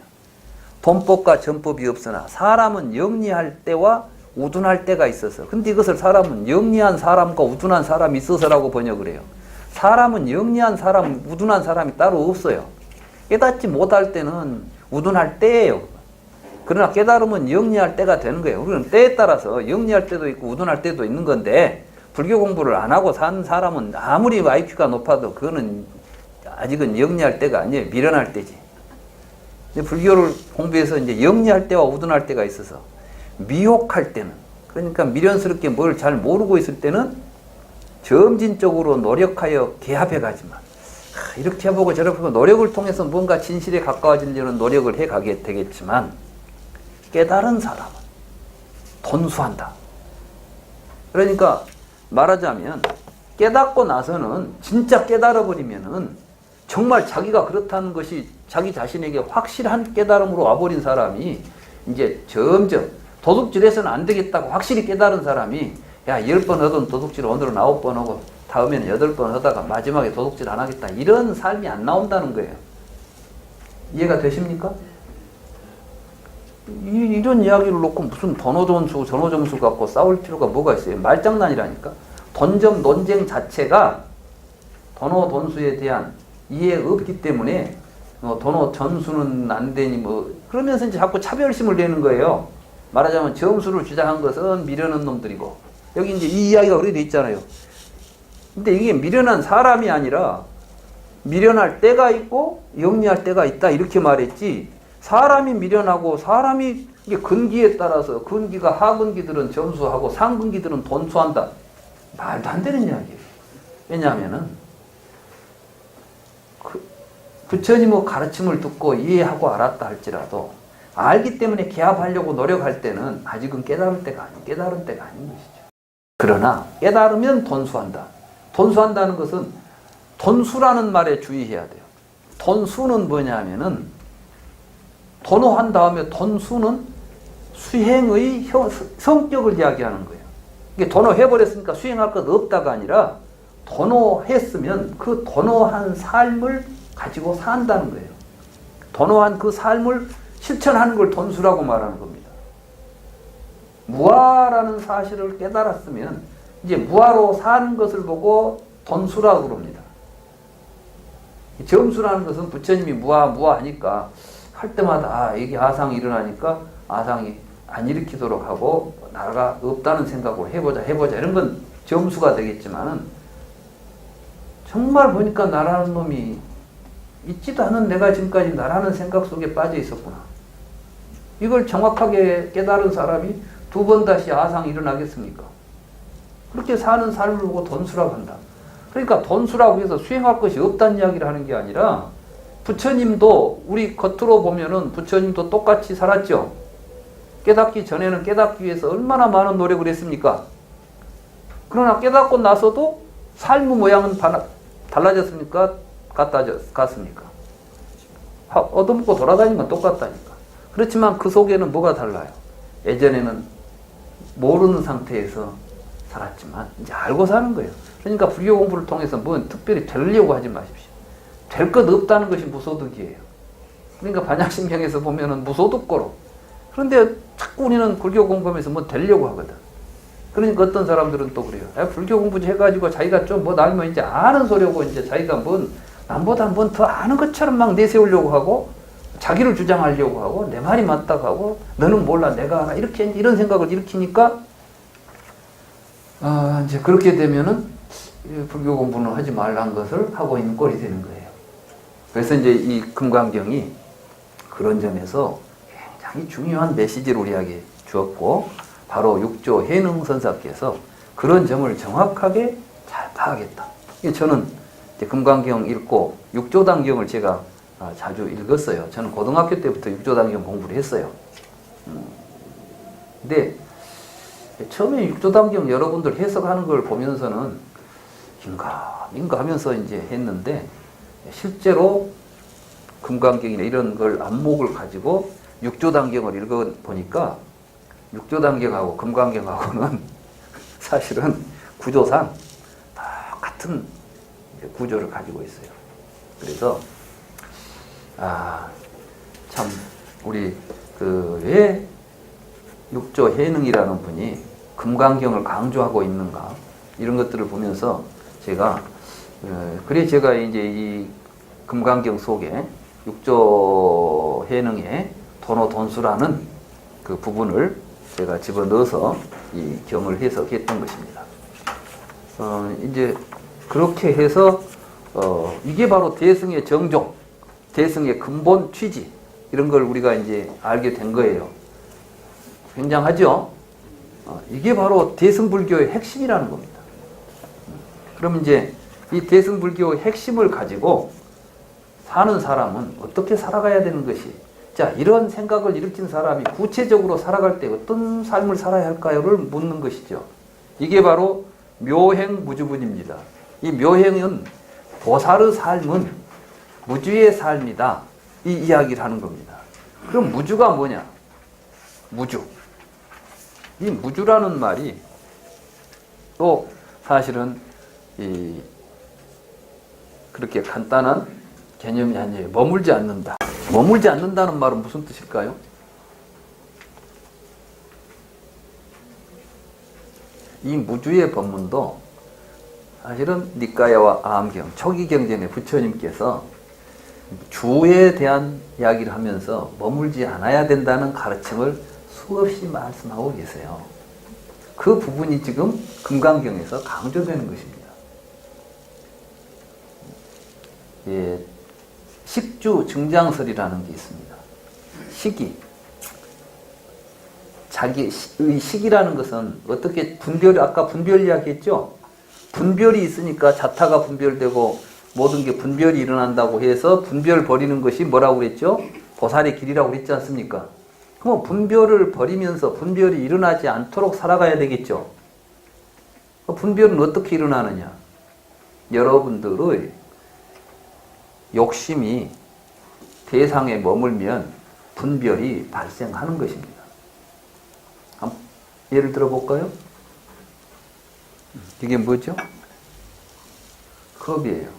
돈법과 전법이 없으나 사람은 영리할 때와 우둔할 때가 있어서, 근데 이것을 사람은 영리한 사람과 우둔한 사람이 있어서라고 번역을 해요. 사람은 영리한 사람, 우둔한 사람이 따로 없어요. 깨닫지 못할 때는 우둔할 때예요. 그러나 깨달으면 영리할 때가 되는 거예요. 우리는 때에 따라서 영리할 때도 있고 우둔할 때도 있는 건데, 불교 공부를 안 하고 산 사람은 아무리 IQ가 높아도 그거는 아직은 영리할 때가 아니에요. 미련할 때지. 근데 불교를 공부해서 이제 영리할 때와 우둔할 때가 있어서, 미혹할 때는, 그러니까 미련스럽게 뭘 잘 모르고 있을 때는 점진적으로 노력하여 개합해 가지만, 이렇게 해보고 저렇게 해보고 노력을 통해서 뭔가 진실에 가까워지려는 노력을 해가게 되겠지만, 깨달은 사람은 돈수한다. 그러니까 말하자면 깨닫고 나서는, 진짜 깨달아버리면은 정말 자기가 그렇다는 것이 자기 자신에게 확실한 깨달음으로 와버린 사람이 이제 점점 도둑질해서는 안 되겠다고 확실히 깨달은 사람이, 야, 10번 하던 도둑질 오늘은 9번 하고 다음에는 8번 하다가 마지막에 도둑질 안 하겠다, 이런 삶이 안 나온다는 거예요. 이해가 되십니까? 이런 이야기를 놓고 무슨 번호점수, 전호점수 갖고 싸울 필요가 뭐가 있어요? 말장난이라니까. 돈점 논쟁 자체가 돈호돈수에 대한 이해가 없기 때문에 돈호 전수는 안 되니 뭐 그러면서 이제 자꾸 차별심을 내는 거예요. 말하자면 점수를 주장한 것은 미련한 놈들이고, 여기 이제 이 이야기가 그렇게 돼 있잖아요. 근데 이게 미련한 사람이 아니라 미련할 때가 있고 영리할 때가 있다, 이렇게 말했지, 사람이 미련하고 사람이 이게 근기에 따라서 근기가 하근기들은 점수하고 상근기들은 돈수한다, 말도 안 되는 이야기예요. 왜냐하면은 부처님의 가르침을 듣고 이해하고 알았다 할지라도 알기 때문에 개합하려고 노력할 때는 아직은 깨달을 때가 깨달은 때가 아닌 것이죠. 그러나 깨달으면 돈수한다. 돈수한다는 것은 돈수라는 말에 주의해야 돼요. 돈수는 뭐냐면은, 돈호한 다음에 돈수는 수행의 성격을 이야기하는 거예요. 이게 돈호해버렸으니까 수행할 것 없다가 아니라, 돈호했으면 그 돈호한 삶을 가지고 산다는 거예요. 돈호한 그 삶을 실천하는 걸 돈수라고 말하는 겁니다. 무아라는 사실을 깨달았으면 이제 무아로 사는 것을 보고 돈수라고 그럽니다. 점수라는 것은 부처님이 무아 하니까 할 때마다 이게 아상이 일어나니까 아상이 안 일으키도록 하고 나라가 없다는 생각으로 해보자 이런 건 점수가 되겠지만은, 정말 보니까 나라는 놈이 있지도 않은 내가 지금까지 나라는 생각 속에 빠져 있었구나, 이걸 정확하게 깨달은 사람이 두 번 다시 아상이 일어나겠습니까? 그렇게 사는 삶을 보고 돈수라고 한다. 그러니까 돈수라고 해서 수행할 것이 없다는 이야기를 하는 게 아니라, 부처님도 우리 겉으로 보면은 부처님도 똑같이 살았죠. 깨닫기 전에는, 깨닫기 위해서 얼마나 많은 노력을 했습니까? 그러나 깨닫고 나서도 삶의 모양은 달라졌습니까? 같습니까? 얻어먹고 돌아다니는 건 똑같다니까. 그렇지만 그 속에는 뭐가 달라요? 예전에는 모르는 상태에서 살았지만 이제 알고 사는 거예요. 그러니까 불교 공부를 통해서 뭐 특별히 되려고 하지 마십시오. 될 것 없다는 것이 무소득이에요. 그러니까 반야심경에서 보면은 무소득고로. 그런데 자꾸 우리는 불교 공부하면서 뭐 되려고 하거든. 그러니까 어떤 사람들은 또 그래요. 불교 공부 해가지고 자기가 좀 뭐 나면 이제 아는 소리고 이제 자기가 남보다 더 아는 것처럼 막 내세우려고 하고 자기를 주장하려고 하고 내 말이 맞다고 하고 너는 몰라 내가 알아 이렇게 이런 생각을 일으키니까 이제 그렇게 되면은 불교 공부는 하지 말란 것을 하고 있는 꼴이 되는 거예요. 그래서 이제 이 금강경이 그런 점에서 굉장히 중요한 메시지를 우리에게 주었고 바로 육조 해능선사께서 그런 점을 정확하게 잘 파악했다. 저는 이제 금강경 읽고 육조단경을 제가 자주 읽었어요. 저는 고등학교 때부터 육조단경 공부를 했어요. 근데 처음에 육조단경 여러분들 해석하는 걸 보면서는 긴가 하면서 이제 했는데 실제로 금강경이나 이런 걸 안목을 가지고 육조단경을 읽어보니까 육조단경하고 금강경하고는 사실은 구조상 똑같은 구조를 가지고 있어요. 그래서 참 우리 왜 육조 해능이라는 분이 금강경을 강조하고 있는가 이런 것들을 보면서 제가 제가 이제 이 금강경 속에 육조 해능의 도노돈수라는 그 부분을 제가 집어넣어서 이 경을 해석했던 것입니다. 이제 그렇게 해서 이게 바로 대승의 정종, 대승의 근본 취지 이런 걸 우리가 이제 알게 된 거예요. 굉장하죠? 이게 바로 대승불교의 핵심이라는 겁니다. 그럼 이제 이 대승불교의 핵심을 가지고 사는 사람은 어떻게 살아가야 되는 것이 자 이런 생각을 일으킨 사람이 구체적으로 살아갈 때 어떤 삶을 살아야 할까요를 묻는 것이죠. 이게 바로 묘행무주분입니다. 이 묘행은 보살의 삶은 무주의 삶이다. 이 이야기를 하는 겁니다. 그럼 무주가 뭐냐? 무주. 이 무주라는 말이 또 사실은 그렇게 간단한 개념이 아니에요. 머물지 않는다. 머물지 않는다는 말은 무슨 뜻일까요? 이 무주의 법문도 사실은 니까야와 아함경, 초기경전의 부처님께서 주에 대한 이야기를 하면서 머물지 않아야 된다는 가르침을 수없이 말씀하고 계세요. 그 부분이 지금 금강경에서 강조되는 것입니다. 식주 증장설이라는 게 있습니다. 식이. 자기의 식이라는 것은 어떻게 아까 분별 이야기 했죠? 분별이 있으니까 자타가 분별되고 모든 게 분별이 일어난다고 해서 분별 버리는 것이 뭐라고 그랬죠? 보살의 길이라고 그랬지 않습니까? 그럼 분별을 버리면서 분별이 일어나지 않도록 살아가야 되겠죠? 분별은 어떻게 일어나느냐? 여러분들의 욕심이 대상에 머물면 분별이 발생하는 것입니다. 예를 들어 볼까요? 이게 뭐죠? 컵이에요.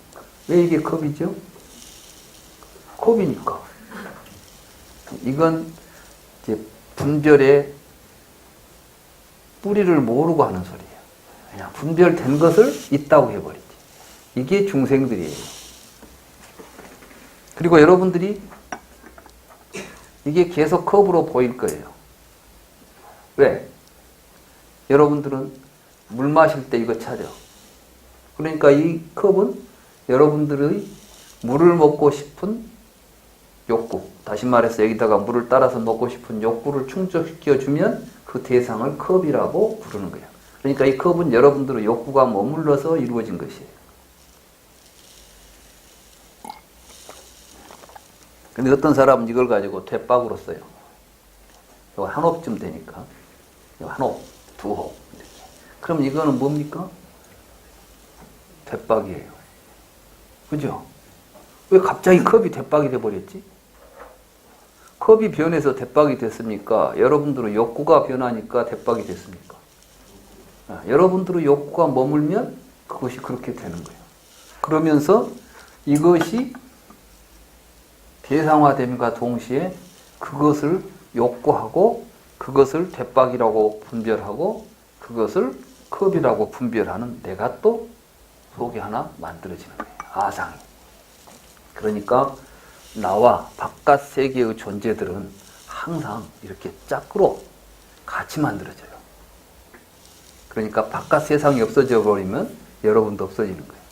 왜 이게 컵이죠? 컵이니까. 이건 이제 분별의 뿌리를 모르고 하는 소리예요. 그냥 분별된 것을 있다고 해버리지. 이게 중생들이에요. 그리고 여러분들이 이게 계속 컵으로 보일 거예요. 왜? 여러분들은 물 마실 때 이거 차려. 그러니까 이 컵은 여러분들의 물을 먹고 싶은 욕구, 다시 말해서 여기다가 물을 따라서 먹고 싶은 욕구를 충족시켜주면 그 대상을 컵이라고 부르는 거예요. 그러니까 이 컵은 여러분들의 욕구가 머물러서 이루어진 것이에요. 근데 어떤 사람은 이걸 가지고 퇴박으로 써요. 이거 한 홉쯤 되니까. 이거 한 홉, 두 홉. 이렇게. 그럼 이거는 뭡니까? 대박이에요. 그죠? 왜 갑자기 컵이 대박이 돼버렸지? 컵이 변해서 대박이 됐습니까? 여러분들은 욕구가 변하니까 대박이 됐습니까? 여러분들의 욕구가 머물면 그것이 그렇게 되는 거예요. 그러면서 이것이 대상화됨과 동시에 그것을 욕구하고 그것을 대박이라고 분별하고 그것을 컵이라고 분별하는 내가 또 속에 하나 만들어지는 거예요. 아상이. 그러니까 나와 바깥 세계의 존재들은 항상 이렇게 짝으로 같이 만들어져요. 그러니까 바깥 세상이 없어져 버리면 여러분도 없어지는 거예요.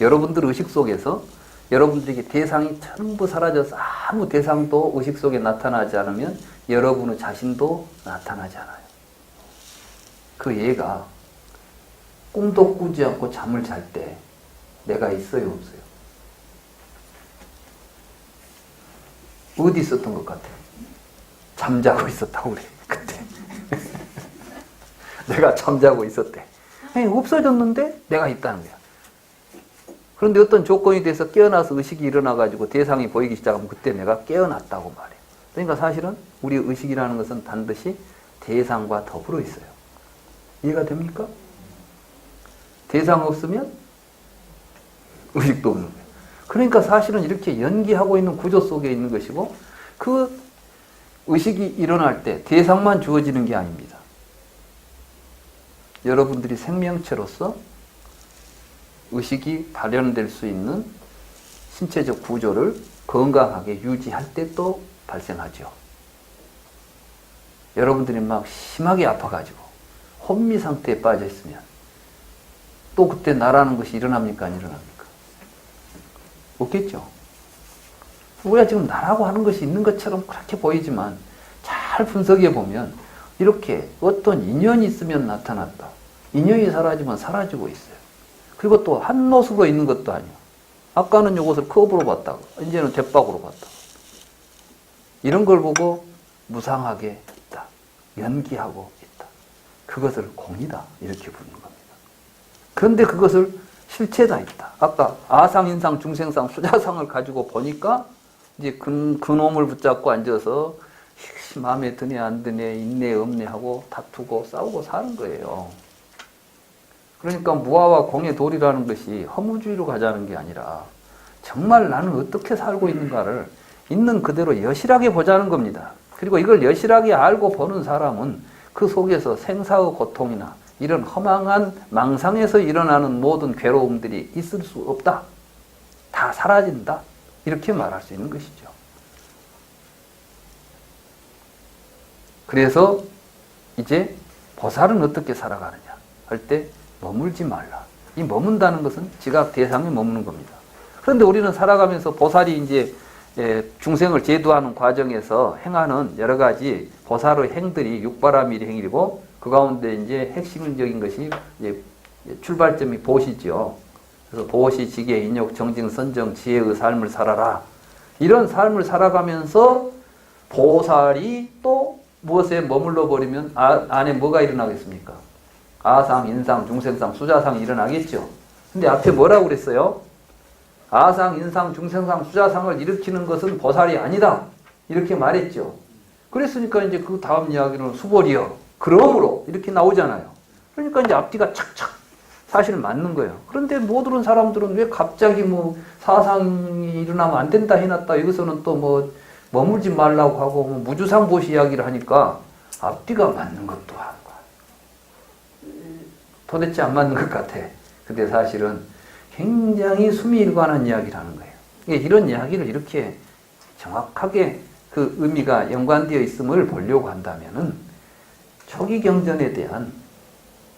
여러분들 의식 속에서 여러분들에게 대상이 전부 사라져서 아무 대상도 의식 속에 나타나지 않으면 여러분의 자신도 나타나지 않아요. 그 예가 꿈도 꾸지 않고 잠을 잘 때 내가 있어요, 없어요? 어디 있었던 것 같아요? 잠자고 있었다고 그래, 그때. 내가 잠자고 있었대. 아니, 없어졌는데 내가 있다는 거야. 그런데 어떤 조건이 돼서 깨어나서 의식이 일어나가지고 대상이 보이기 시작하면 그때 내가 깨어났다고 말해요. 그러니까 사실은 우리 의식이라는 것은 반드시 대상과 더불어 있어요. 이해가 됩니까? 대상 없으면 의식도 없는 거예요. 그러니까 사실은 이렇게 연기하고 있는 구조 속에 있는 것이고 그 의식이 일어날 때 대상만 주어지는 게 아닙니다. 여러분들이 생명체로서 의식이 발현될 수 있는 신체적 구조를 건강하게 유지할 때 또 발생하죠. 여러분들이 막 심하게 아파가지고 혼미 상태에 빠져 있으면 또 그때 나라는 것이 일어납니까? 안 일어납니까? 없겠죠. 우리가 지금 나라고 하는 것이 있는 것처럼 그렇게 보이지만 잘 분석해 보면 이렇게 어떤 인연이 있으면 나타났다. 인연이 사라지면 사라지고 있어요. 그리고 또 한 모습으로 있는 것도 아니에요. 아까는 이것을 컵으로 봤다가 이제는 대박으로 봤다가 이런 걸 보고 무상하게 있다. 연기하고 있다. 그것을 공이다. 이렇게 부르는 겁니다. 그런데 그것을 실체다 있다. 아까 아상, 인상, 중생상, 수자상을 가지고 보니까 이제 그놈을 붙잡고 앉아서 마음에 드네 안 드네 있네 없네 하고 다투고 싸우고 사는 거예요. 그러니까 무아와 공의 도리라는 것이 허무주의로 가자는 게 아니라 정말 나는 어떻게 살고 있는가를 있는 그대로 여실하게 보자는 겁니다. 그리고 이걸 여실하게 알고 보는 사람은 그 속에서 생사의 고통이나 이런 허망한 망상에서 일어나는 모든 괴로움들이 있을 수 없다. 다 사라진다. 이렇게 말할 수 있는 것이죠. 그래서 이제 보살은 어떻게 살아가느냐 할 때 머물지 말라. 이 머문다는 것은 지각 대상에 머무는 겁니다. 그런데 우리는 살아가면서 보살이 이제 중생을 제도하는 과정에서 행하는 여러 가지 보살의 행들이 육바라밀 행위고 그 가운데 이제 핵심적인 것이 이제 출발점이 보시죠. 그래서 보시, 지계, 인욕, 정증, 선정, 지혜의 삶을 살아라. 이런 삶을 살아가면서 보살이 또 무엇에 머물러 버리면 안에 뭐가 일어나겠습니까? 아상, 인상, 중생상, 수자상이 일어나겠죠. 근데 앞에 뭐라고 그랬어요? 아상, 인상, 중생상, 수자상을 일으키는 것은 보살이 아니다. 이렇게 말했죠. 그랬으니까 이제 그 다음 이야기는 수보리여. 그러므로 이렇게 나오잖아요. 그러니까 이제 앞뒤가 착착 사실 맞는 거예요. 그런데 못 들은 사람들은 왜 갑자기 뭐 사상이 일어나면 안 된다 해놨다. 여기서는 또 뭐 머물지 말라고 하고 뭐 무주상보시 이야기를 하니까 앞뒤가 맞는 것도 하는 거야. 도대체 안 맞는 것 같아. 근데 사실은 굉장히 수미일관한 이야기를 하는 거예요. 이런 이야기를 이렇게 정확하게 그 의미가 연관되어 있음을 보려고 한다면은 초기 경전에 대한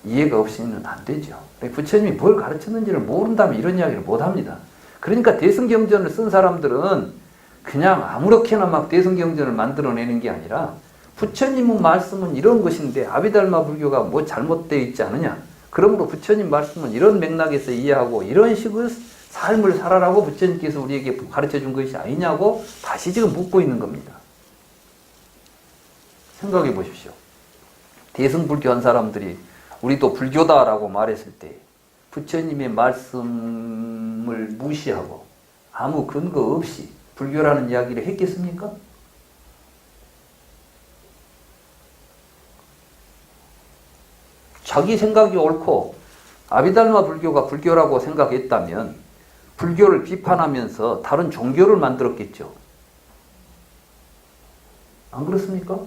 이해가 없이는 안 되죠. 부처님이 뭘 가르쳤는지를 모른다면 이런 이야기를 못 합니다. 그러니까 대승경전을 쓴 사람들은 그냥 아무렇게나 막 대승경전을 만들어내는 게 아니라 부처님의 말씀은 이런 것인데 아비달마 불교가 뭐 잘못되어 있지 않느냐. 그러므로 부처님 말씀은 이런 맥락에서 이해하고 이런 식의 삶을 살아라고 부처님께서 우리에게 가르쳐 준 것이 아니냐고 다시 지금 묻고 있는 겁니다. 생각해 보십시오. 대승불교 한 사람들이 우리도 불교다라고 말했을 때 부처님의 말씀을 무시하고 아무 근거 없이 불교라는 이야기를 했겠습니까? 자기 생각이 옳고 아비달마 불교가 불교라고 생각했다면 불교를 비판하면서 다른 종교를 만들었겠죠. 안 그렇습니까?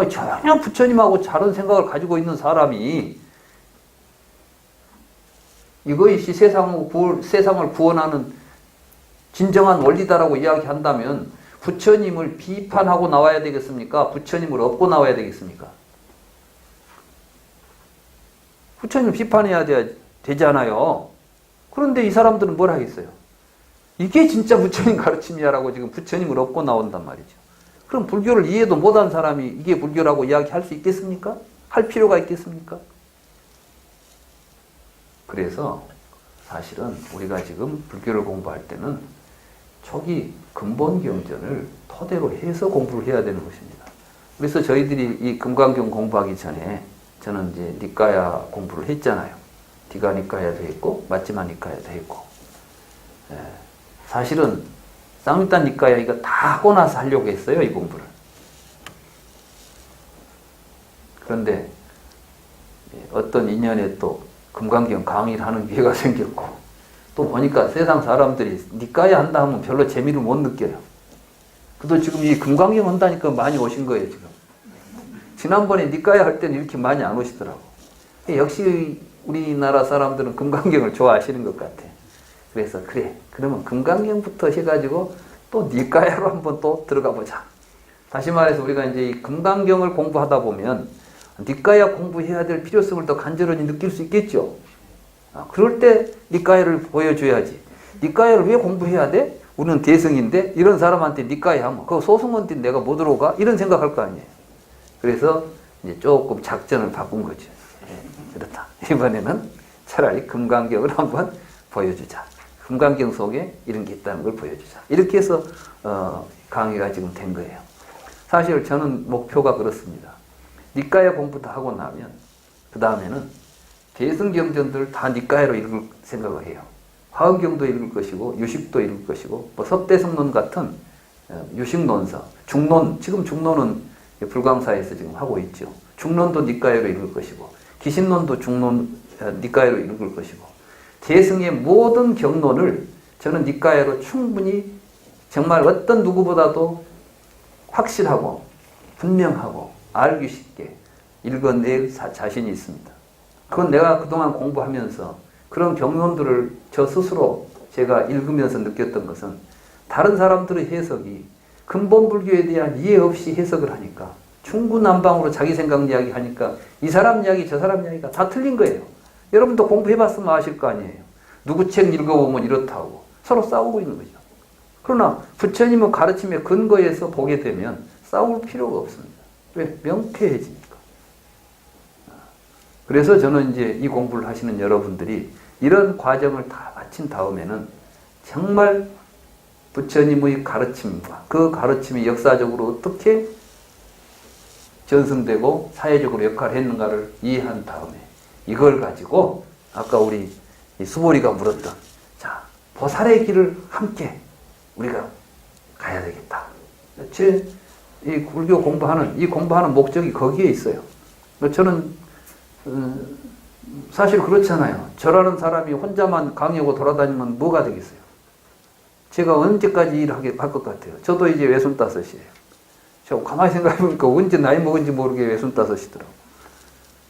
전혀 부처님하고 다른 생각을 가지고 있는 사람이 이것이 세상을 구원하는 진정한 원리다라고 이야기한다면 부처님을 비판하고 나와야 되겠습니까? 부처님을 얻고 나와야 되겠습니까? 부처님을 비판해야 되잖아요. 그런데 이 사람들은 뭘 하겠어요? 이게 진짜 부처님 가르침이야라고 지금 부처님을 얻고 나온단 말이죠. 그럼 불교를 이해도 못한 사람이 이게 불교라고 이야기할 수 있겠습니까? 할 필요가 있겠습니까? 그래서 사실은 우리가 지금 불교를 공부할 때는 초기 근본 경전을 토대로 해서 공부를 해야 되는 것입니다. 그래서 저희들이 이 금강경 공부하기 전에 저는 이제 니까야 공부를 했잖아요. 디가 니까야도 했고 마지마 니까야도 했고, 사실은 쌍미단 니까야 이거 다 하고 나서 하려고 했어요, 이 공부를. 그런데 어떤 인연에 또 금강경 강의를 하는 기회가 생겼고, 또 보니까 세상 사람들이 니까야 한다 하면 별로 재미를 못 느껴요. 그래도 지금 이 금강경 한다니까 많이 오신 거예요, 지금. 지난번에 니까야 할 때는 이렇게 많이 안 오시더라고. 역시 우리나라 사람들은 금강경을 좋아하시는 것 같아. 그래서 그래, 그러면 금강경부터 해가지고 또 니까야로 한번 또 들어가 보자. 다시 말해서 우리가 이제 이 금강경을 공부하다 보면 니까야 공부해야 될 필요성을 더 간절히 느낄 수 있겠죠. 그럴 때 니까야를 보여줘야지. 니까야를 왜 공부해야 돼? 우리는 대승인데 이런 사람한테 니까야 하면 그 소승원한테 내가 못 들어가? 이런 생각할 거 아니에요. 그래서 이제 조금 작전을 바꾼 거죠. 그렇다. 이번에는 차라리 금강경을 한번 보여주자. 금강경 속에 이런 게 있다는 걸 보여주자. 이렇게 해서 강의가 지금 된 거예요. 사실 저는 목표가 그렇습니다. 니까야 공부 다 하고 나면 그 다음에는 대승경전들 다 니까야로 읽을 생각을 해요. 화엄경도 읽을 것이고 유식도 읽을 것이고 뭐 섭대성론 같은 유식론서, 중론, 지금 중론은 불광사에서 지금 하고 있죠. 중론도 니까야로 읽을 것이고 기신론도 중론 니까야로 읽을 것이고 대승의 모든 경론을 저는 니까야로 충분히 정말 어떤 누구보다도 확실하고 분명하고 알기 쉽게 읽어낼 자신이 있습니다. 그건 내가 그동안 공부하면서 그런 경론들을 저 스스로 제가 읽으면서 느꼈던 것은 다른 사람들의 해석이 근본 불교에 대한 이해 없이 해석을 하니까 중구난방으로 자기 생각 이야기 하니까 이 사람 이야기 저 사람 이야기가 다 틀린 거예요. 여러분도 공부해봤으면 아실 거 아니에요. 누구 책 읽어보면 이렇다고 서로 싸우고 있는 거죠. 그러나 부처님의 가르침에 근거해서 보게 되면 싸울 필요가 없습니다. 왜? 명쾌해지니까. 그래서 저는 이제 이 공부를 하시는 여러분들이 이런 과정을 다 마친 다음에는 정말 부처님의 가르침과 그 가르침이 역사적으로 어떻게 전승되고 사회적으로 역할을 했는가를 이해한 다음에 이걸 가지고 아까 우리 수보리가 물었던 자, 보살의 길을 함께 우리가 가야 되겠다. 제 이 불교 공부하는 목적이 거기에 있어요. 저는 사실 그렇잖아요. 저라는 사람이 혼자만 강의하고 돌아다니면 뭐가 되겠어요? 제가 언제까지 일을 할 것 같아요? 저도 이제 65이에요. 저 가만히 생각해보니까 언제 나이 먹은지 모르게 65이더라고.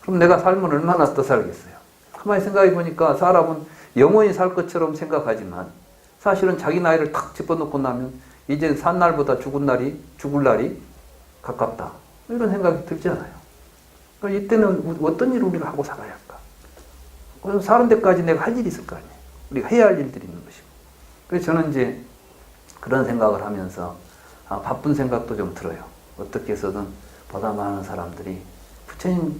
그럼 내가 살면 얼마나 더 살겠어요? 가만히 생각해보니까 사람은 영원히 살 것처럼 생각하지만 사실은 자기 나이를 탁 집어넣고 나면 이제 산 날보다 죽을 날이 가깝다. 이런 생각이 들잖아요. 그러니까 이때는 어떤 일을 우리가 하고 살아야 할까? 사는 데까지 내가 할 일이 있을 거 아니에요. 우리가 해야 할 일들이 있는 것이고. 그래서 저는 이제 그런 생각을 하면서 바쁜 생각도 좀 들어요. 어떻게 해서든 보다 많은 사람들이 부처님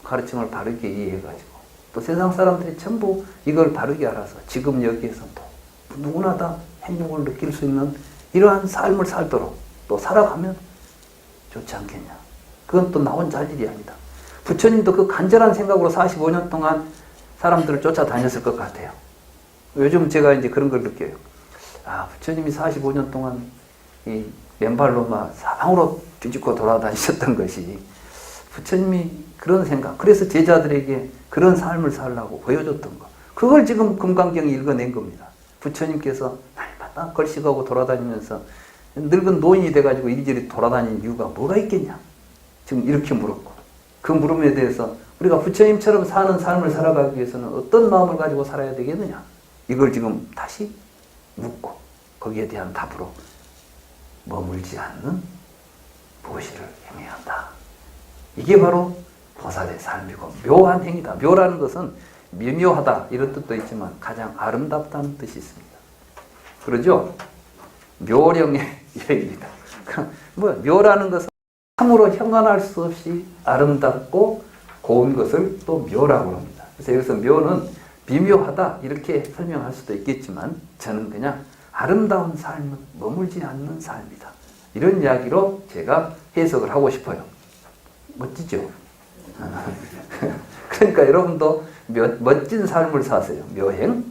가르침을 바르게 이해해가지고 또 세상 사람들이 전부 이걸 바르게 알아서 지금 여기에서 또 누구나 다 행복을 느낄 수 있는 이러한 삶을 살도록 또 살아가면 좋지 않겠냐. 그건 또 나 혼자 할 일이 아니다. 부처님도 그 간절한 생각으로 45년 동안 사람들을 쫓아다녔을 것 같아요. 요즘 제가 이제 그런 걸 느껴요. 아, 부처님이 45년 동안 이 맨발로 막 사방으로 뒤집고 돌아다니셨던 것이 부처님이 그런 생각, 그래서 제자들에게 그런 삶을 살라고 보여줬던 거. 그걸 지금 금강경이 읽어낸 겁니다. 부처님께서 날마다 걸식하고 돌아다니면서 늙은 노인이 돼가지고 이리저리 돌아다니는 이유가 뭐가 있겠냐? 지금 이렇게 물었고, 그 물음에 대해서 우리가 부처님처럼 사는 삶을 살아가기 위해서는 어떤 마음을 가지고 살아야 되겠느냐? 이걸 지금 다시 묻고 거기에 대한 답으로 머물지 않는 보시를 행해야 한다. 이게 바로 보살의 삶이고 묘한 행위다. 묘라는 것은 미묘하다 이런 뜻도 있지만 가장 아름답다는 뜻이 있습니다. 그러죠? 묘령의 여입니다. 뭐 묘라는 것은 참으로 형언할 수 없이 아름답고 고운 것을 또 묘라고 합니다. 그래서 여기서 묘는 미묘하다 이렇게 설명할 수도 있겠지만 저는 그냥 아름다운 삶은 머물지 않는 삶이다. 이런 이야기로 제가 해석을 하고 싶어요. 멋지죠? 그러니까 여러분도 멋진 삶을 사세요. 묘행.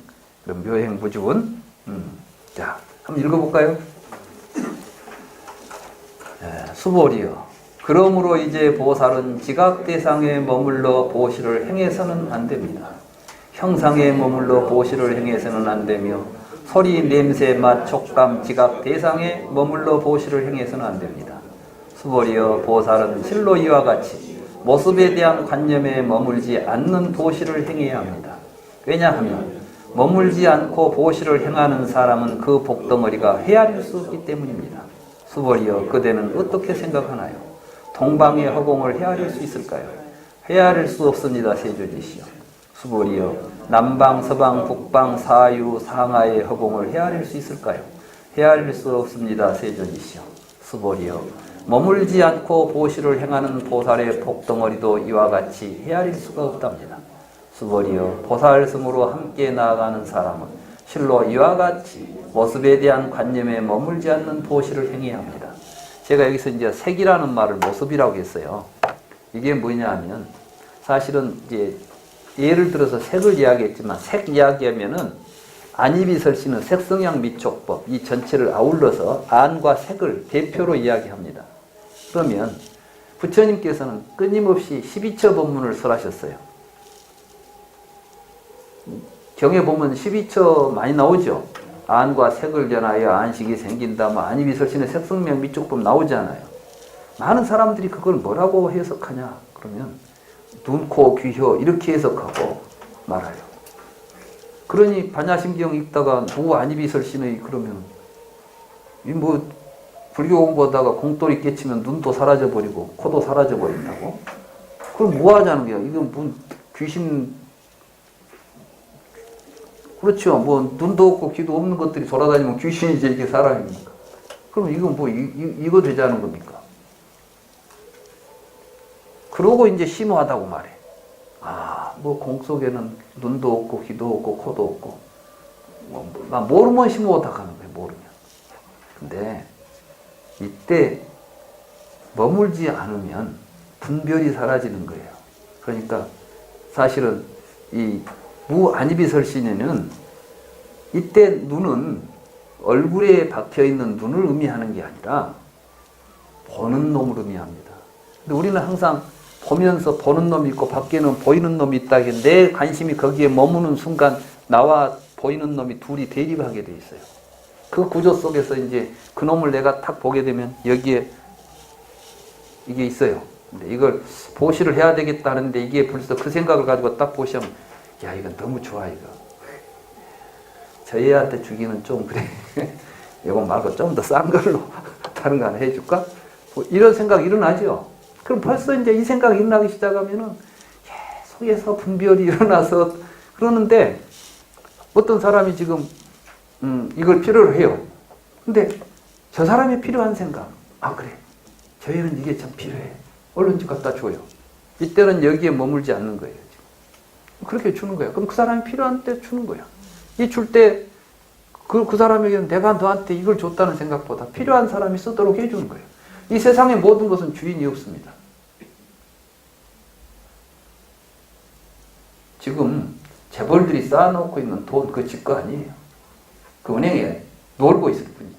그럼 묘행 무주운. 자, 한번 읽어볼까요? 수보리여. 그러므로 이제 보살은 지각 대상에 머물러 보시를 행해서는 안 됩니다. 형상에 머물러 보시를 행해서는 안 되며 소리, 냄새, 맛, 촉감, 지각 대상에 머물러 보시를 행해서는 안 됩니다. 수보리여 보살은 실로 이와 같이 모습에 대한 관념에 머물지 않는 보시를 행해야 합니다. 왜냐하면 머물지 않고 보시를 행하는 사람은 그 복덩어리가 헤아릴 수 없기 때문입니다. 수보리여 그대는 어떻게 생각하나요? 동방의 허공을 헤아릴 수 있을까요? 헤아릴 수 없습니다. 세조지시여. 수보리여 남방, 서방, 북방, 사유, 상하의 허공을 헤아릴 수 있을까요? 헤아릴 수 없습니다. 세조지시여. 수보리여 머물지 않고 보시를 행하는 보살의 복덩어리도 이와 같이 헤아릴 수가 없답니다. 수보리여 보살승으로 함께 나아가는 사람은 실로 이와 같이 모습에 대한 관념에 머물지 않는 보시를 행해야 합니다. 제가 여기서 이제 색이라는 말을 모습이라고 했어요. 이게 뭐냐 하면 사실은 이제 예를 들어서 색을 이야기했지만 색 이야기하면은 안이비설시는 색성향 미촉법 이 전체를 아울러서 안과 색을 대표로 이야기합니다. 그러면 부처님께서는 끊임없이 12처 법문을 설하셨어요. 경에 보면 12처 많이 나오죠. 안과 색을 견하여 안식이 생긴다. 뭐 안이비설신의 색성명 미촉법 나오잖아요. 많은 사람들이 그걸 뭐라고 해석하냐 그러면 눈, 코, 귀, 혀 이렇게 해석하고 말아요. 그러니 반야심경 읽다가 누구 안이비설신의 그러면 이 뭐 불교 공부하다가 공돌이 깨치면 눈도 사라져버리고 코도 사라져버린다고? 그럼 뭐 하자는 거야? 이건 뭐 귀신 그렇죠. 뭐 눈도 없고 귀도 없는 것들이 돌아다니면 귀신이지 이게 사람입니까? 그럼 이건 뭐 이거 되자는 겁니까? 그러고 이제 심오하다고 말해. 아, 뭐 공 속에는 눈도 없고 귀도 없고 코도 없고 뭐 모르면 심오하다 하는 거예요. 모르면. 근데 이때 머물지 않으면 분별이 사라지는 거예요. 그러니까 사실은 이 무안이비설신에는 이때 눈은 얼굴에 박혀있는 눈을 의미하는 게 아니라 보는 놈을 의미합니다. 근데 우리는 항상 보면서 보는 놈이 있고 밖에는 보이는 놈이 있다. 내 관심이 거기에 머무는 순간 나와 보이는 놈이 둘이 대립하게 돼 있어요. 그 구조 속에서 이제 그 놈을 내가 탁 보게 되면 여기에 이게 있어요. 근데 이걸 보시를 해야 되겠다는데 이게 벌써 그 생각을 가지고 딱 보시면 야 이건 너무 좋아 이거. 저 애한테 주기는 좀 그래. 이거 말고 좀 더 싼 걸로 다른 거 하나 해줄까? 뭐 이런 생각이 일어나죠. 그럼 벌써 이제 이 생각이 일어나기 시작하면은 계속해서 분별이 일어나서 그러는데 어떤 사람이 지금 이걸 필요로 해요. 근데 저 사람이 필요한 생각. 아 그래. 저 애는 이게 참 필요해. 얼른 집 갖다 줘요. 이때는 여기에 머물지 않는 거예요. 그렇게 주는 거예요. 그럼 그 사람이 필요한 때 주는 거야. 이 줄 때 그 사람에게는 내가 너한테 이걸 줬다는 생각보다 필요한 사람이 쓰도록 해주는 거예요. 이 세상의 모든 것은 주인이 없습니다. 지금 재벌들이 쌓아놓고 있는 돈 그 지 거 아니에요. 그 은행에 놀고 있을 뿐이지.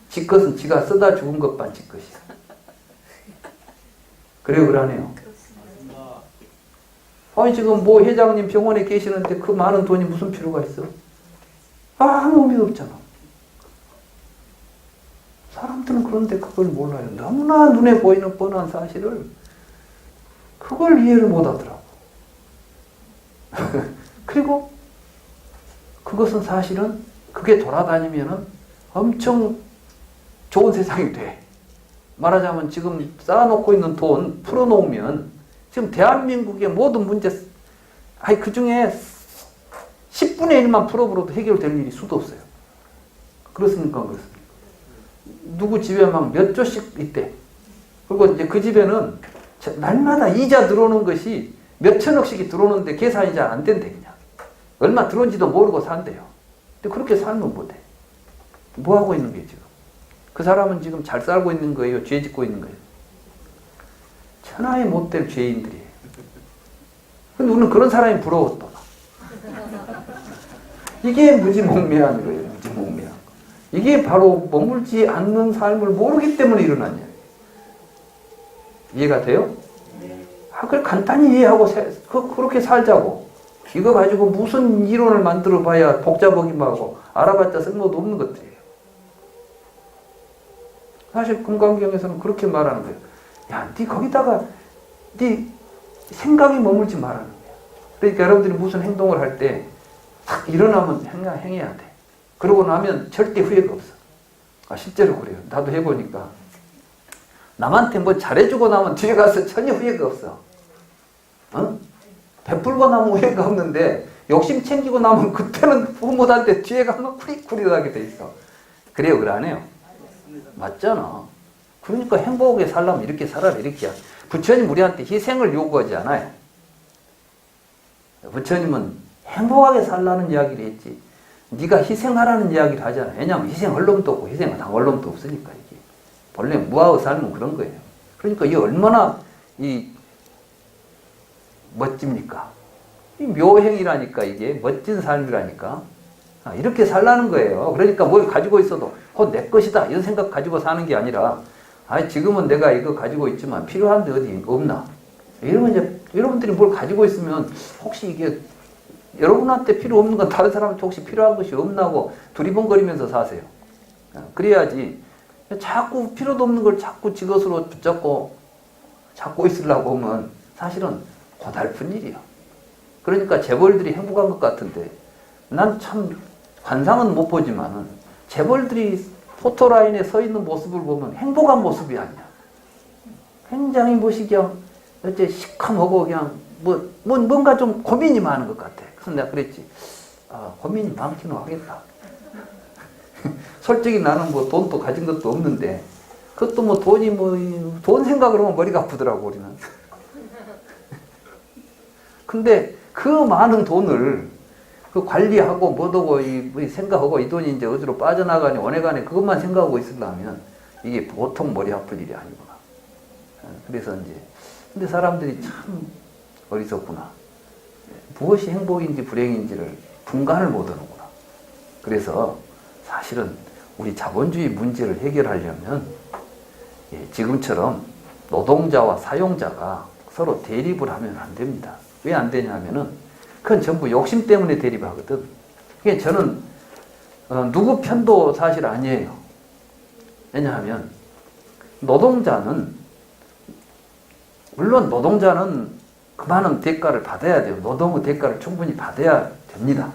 지 것은 지가 쓰다 죽은 것만 지 것이야. 그래요, 그러네요. 아니 지금 뭐 회장님 병원에 계시는데 그 많은 돈이 무슨 필요가 있어? 아무 의미가 없잖아. 사람들은 그런데 그걸 몰라요. 너무나 눈에 보이는 뻔한 사실을 그걸 이해를 못 하더라고. 그리고 그것은 사실은 그게 돌아다니면은 엄청 좋은 세상이 돼. 말하자면 지금 쌓아놓고 있는 돈 풀어놓으면 지금 대한민국의 모든 문제, 그 중에 10분의 1만 풀어버려도 해결될 일이 수도 없어요. 그렇습니까? 그렇습니까? 누구 집에 막 몇 조씩 있대. 그리고 이제 그 집에는 날마다 이자 들어오는 것이 몇 천억씩이 들어오는데 계산이 잘 안 된대, 그냥. 얼마 들어온지도 모르고 산대요. 근데 그렇게 살면 못해. 뭐 하고 있는 게 지금? 그 사람은 지금 잘 살고 있는 거예요? 죄 짓고 있는 거예요? 천하의 못될 죄인들이에요. 근데 우리는 그런 사람이 부러워 또. 이게 무지몽매한 거예요. 무지몽매한 거. 이게 바로 머물지 않는 삶을 모르기 때문에 일어난 일이에요. 이해가 돼요? 그걸 간단히 이해하고 그렇게 살자고. 이거 가지고 무슨 이론을 만들어 봐야 복잡하기만 하고 알아봤자 쓸모도 없는 것들이에요. 사실 금강경에서는 그렇게 말하는 거예요. 야, 네 거기다가 네 생각이 머물지 말라는 거예요. 그러니까 여러분들이 무슨 행동을 할 때 딱 일어나면 행해야 돼. 그러고 나면 절대 후회가 없어. 실제로 그래요. 나도 해보니까 남한테 뭐 잘해주고 나면 뒤에 가서 전혀 후회가 없어. 베풀고 나면 후회가 없는데 욕심 챙기고 나면 그때는 부모한테 뒤에 가면 쿠리쿠리하게 돼 있어. 그래요, 그래 안 해요? 맞잖아. 그러니까 행복하게 살려면 이렇게 살아라, 이렇게. 부처님 우리한테 희생을 요구하지 않아요. 부처님은 행복하게 살라는 이야기를 했지 네가 희생하라는 이야기를 하잖아요. 왜냐하면 희생할 놈도 없고 희생을 당할 놈도 없으니까. 이게 본래 무하고 살면 그런 거예요. 그러니까 이게 얼마나 멋집니까? 이 묘행이라니까. 이게 멋진 삶이라니까. 이렇게 살라는 거예요. 그러니까 뭘 가지고 있어도 내 것이다 이런 생각 가지고 사는 게 아니라 지금은 내가 이거 가지고 있지만 필요한데 어디 없나? 이러면 이제 여러분들이 뭘 가지고 있으면 혹시 이게 여러분한테 필요 없는 건 다른 사람한테 혹시 필요한 것이 없나고 두리번거리면서 사세요. 그래야지 자꾸 필요도 없는 걸 자꾸 지 것으로 붙잡고 잡고 있으려고 하면 사실은 고달픈 일이야. 그러니까 재벌들이 행복한 것 같은데 난 참 관상은 못 보지만은 재벌들이 포토라인에 서 있는 모습을 보면 행복한 모습이 아니야. 굉장히 그냥 어째 시커멓고 그냥 뭔가 좀 고민이 많은 것 같아. 그래서 내가 그랬지. 고민이 많기는 하겠다. 솔직히 나는 뭐 돈도 가진 것도 없는데 그것도 뭐 돈이 돈 생각을 하면 머리가 아프더라고 우리는. 근데 그 많은 돈을 그 관리하고 뭐하고 이 생각하고 이 돈이 이제 어디로 빠져나가니 원해가니 그것만 생각하고 있으려면 이게 보통 머리 아플 일이 아니구나. 그래서 이제 근데 사람들이 참 어리석구나. 무엇이 행복인지 불행인지를 분간을 못하는구나. 그래서 사실은 우리 자본주의 문제를 해결하려면 지금처럼 노동자와 사용자가 서로 대립을 하면 안 됩니다. 왜 안 되냐면은 그건 전부 욕심 때문에 대립하거든. 그게 저는 누구 편도 사실 아니에요. 왜냐하면 노동자는 물론 노동자는 그 많은 대가를 받아야 돼요. 노동의 대가를 충분히 받아야 됩니다.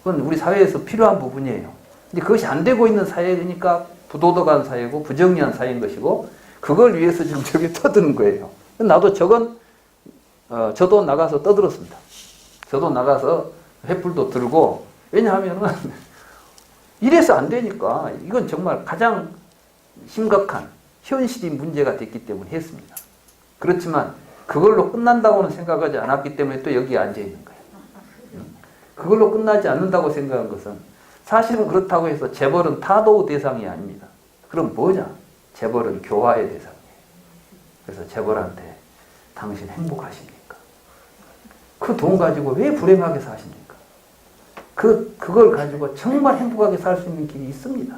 그건 우리 사회에서 필요한 부분이에요. 근데 그것이 안 되고 있는 사회니까 부도덕한 사회고 부정의한 사회인 것이고 그걸 위해서 지금 저기 떠드는 거예요. 나도 저도 나가서 떠들었습니다. 저도 나가서 횃불도 들고 왜냐하면은 이래서 안 되니까 이건 정말 가장 심각한 현실이 문제가 됐기 때문에 했습니다. 그렇지만 그걸로 끝난다고는 생각하지 않았기 때문에 또 여기에 앉아 있는 거예요. 그걸로 끝나지 않는다고 생각한 것은 사실은 그렇다고 해서 재벌은 타도 대상이 아닙니다. 그럼 뭐냐? 재벌은 교화의 대상이에요. 그래서 재벌한테 당신 행복하십니까? 그 돈 가지고 왜 불행하게 사십니까? 그걸 가지고 정말 행복하게 살 수 있는 길이 있습니다.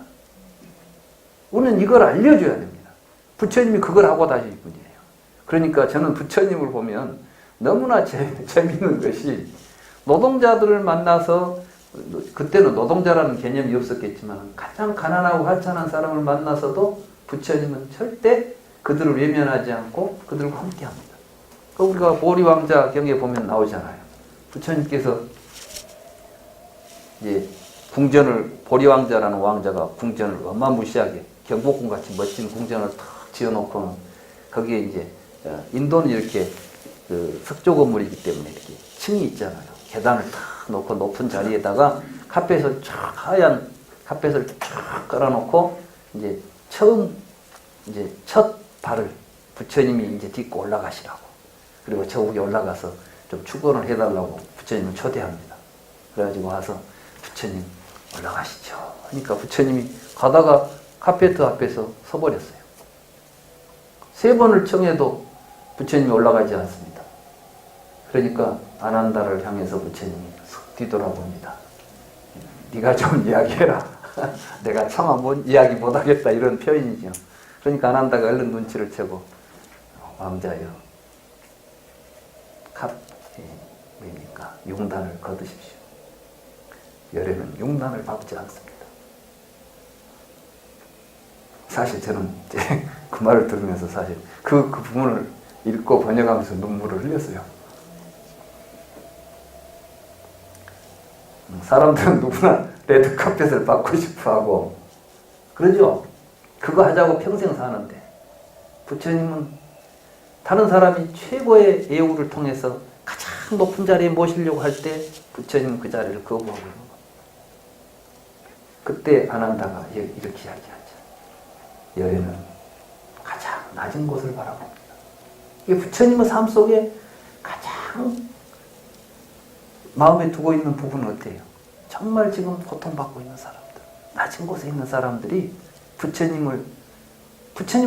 우리는 이걸 알려줘야 됩니다. 부처님이 그걸 하고 다실 분이에요. 그러니까 저는 부처님을 보면 너무나 재미있는 것이 노동자들을 만나서 그때는 노동자라는 개념이 없었겠지만 가장 가난하고 하찮은 사람을 만나서도 부처님은 절대 그들을 외면하지 않고 그들과 함께합니다. 우리가 보리왕자 경에 보면 나오잖아요. 부처님께서 이제 궁전을 보리왕자라는 왕자가 궁전을 어마무시하게 경복궁 같이 멋진 궁전을 탁 지어놓고는 거기에 이제 인도는 이렇게 그 석조 건물이기 때문에 이렇게 층이 있잖아요. 계단을 탁 놓고 높은 자리에다가 카펫을 쫙 하얀 카펫을 쫙 깔아놓고 이제 첫 발을 부처님이 이제 딛고 올라가시라고. 그리고 저 위에 올라가서 좀 축원을 해달라고 부처님을 초대합니다. 그래가지고 와서 부처님 올라가시죠. 그러니까 부처님이 가다가 카페트 앞에서 서버렸어요. 3번을 청해도 부처님이 올라가지 않습니다. 그러니까 아난다를 향해서 부처님이 쓱 뒤돌아봅니다. 네가 좀 이야기해라. 내가 차마 이야기 못하겠다 이런 표현이죠. 그러니까 아난다가 얼른 눈치를 채고 왕자여 뭡니까? 용단을 거두십시오. 열애는 용단을 밟지 않습니다. 사실 저는 그 말을 들으면서 사실 그 부분을 읽고 번역하면서 눈물을 흘렸어요. 사람들은 누구나 레드카펫을 받고 싶어하고 그러죠. 그거 하자고 평생 사는데 부처님은 다른 사람이 최고의 예우를 통해서 가장 높은 자리에 모시려고 할 때 부처님은 그 자리를 거부하고 있는 겁니다. 그때 아난다가 이렇게 이야기하죠. 여인은 가장 낮은 곳을 바라봅니다. 이게 부처님의 삶 속에 가장 마음에 두고 있는 부분은 어때요? 정말 지금 고통받고 있는 사람들, 낮은 곳에 있는 사람들이 부처님은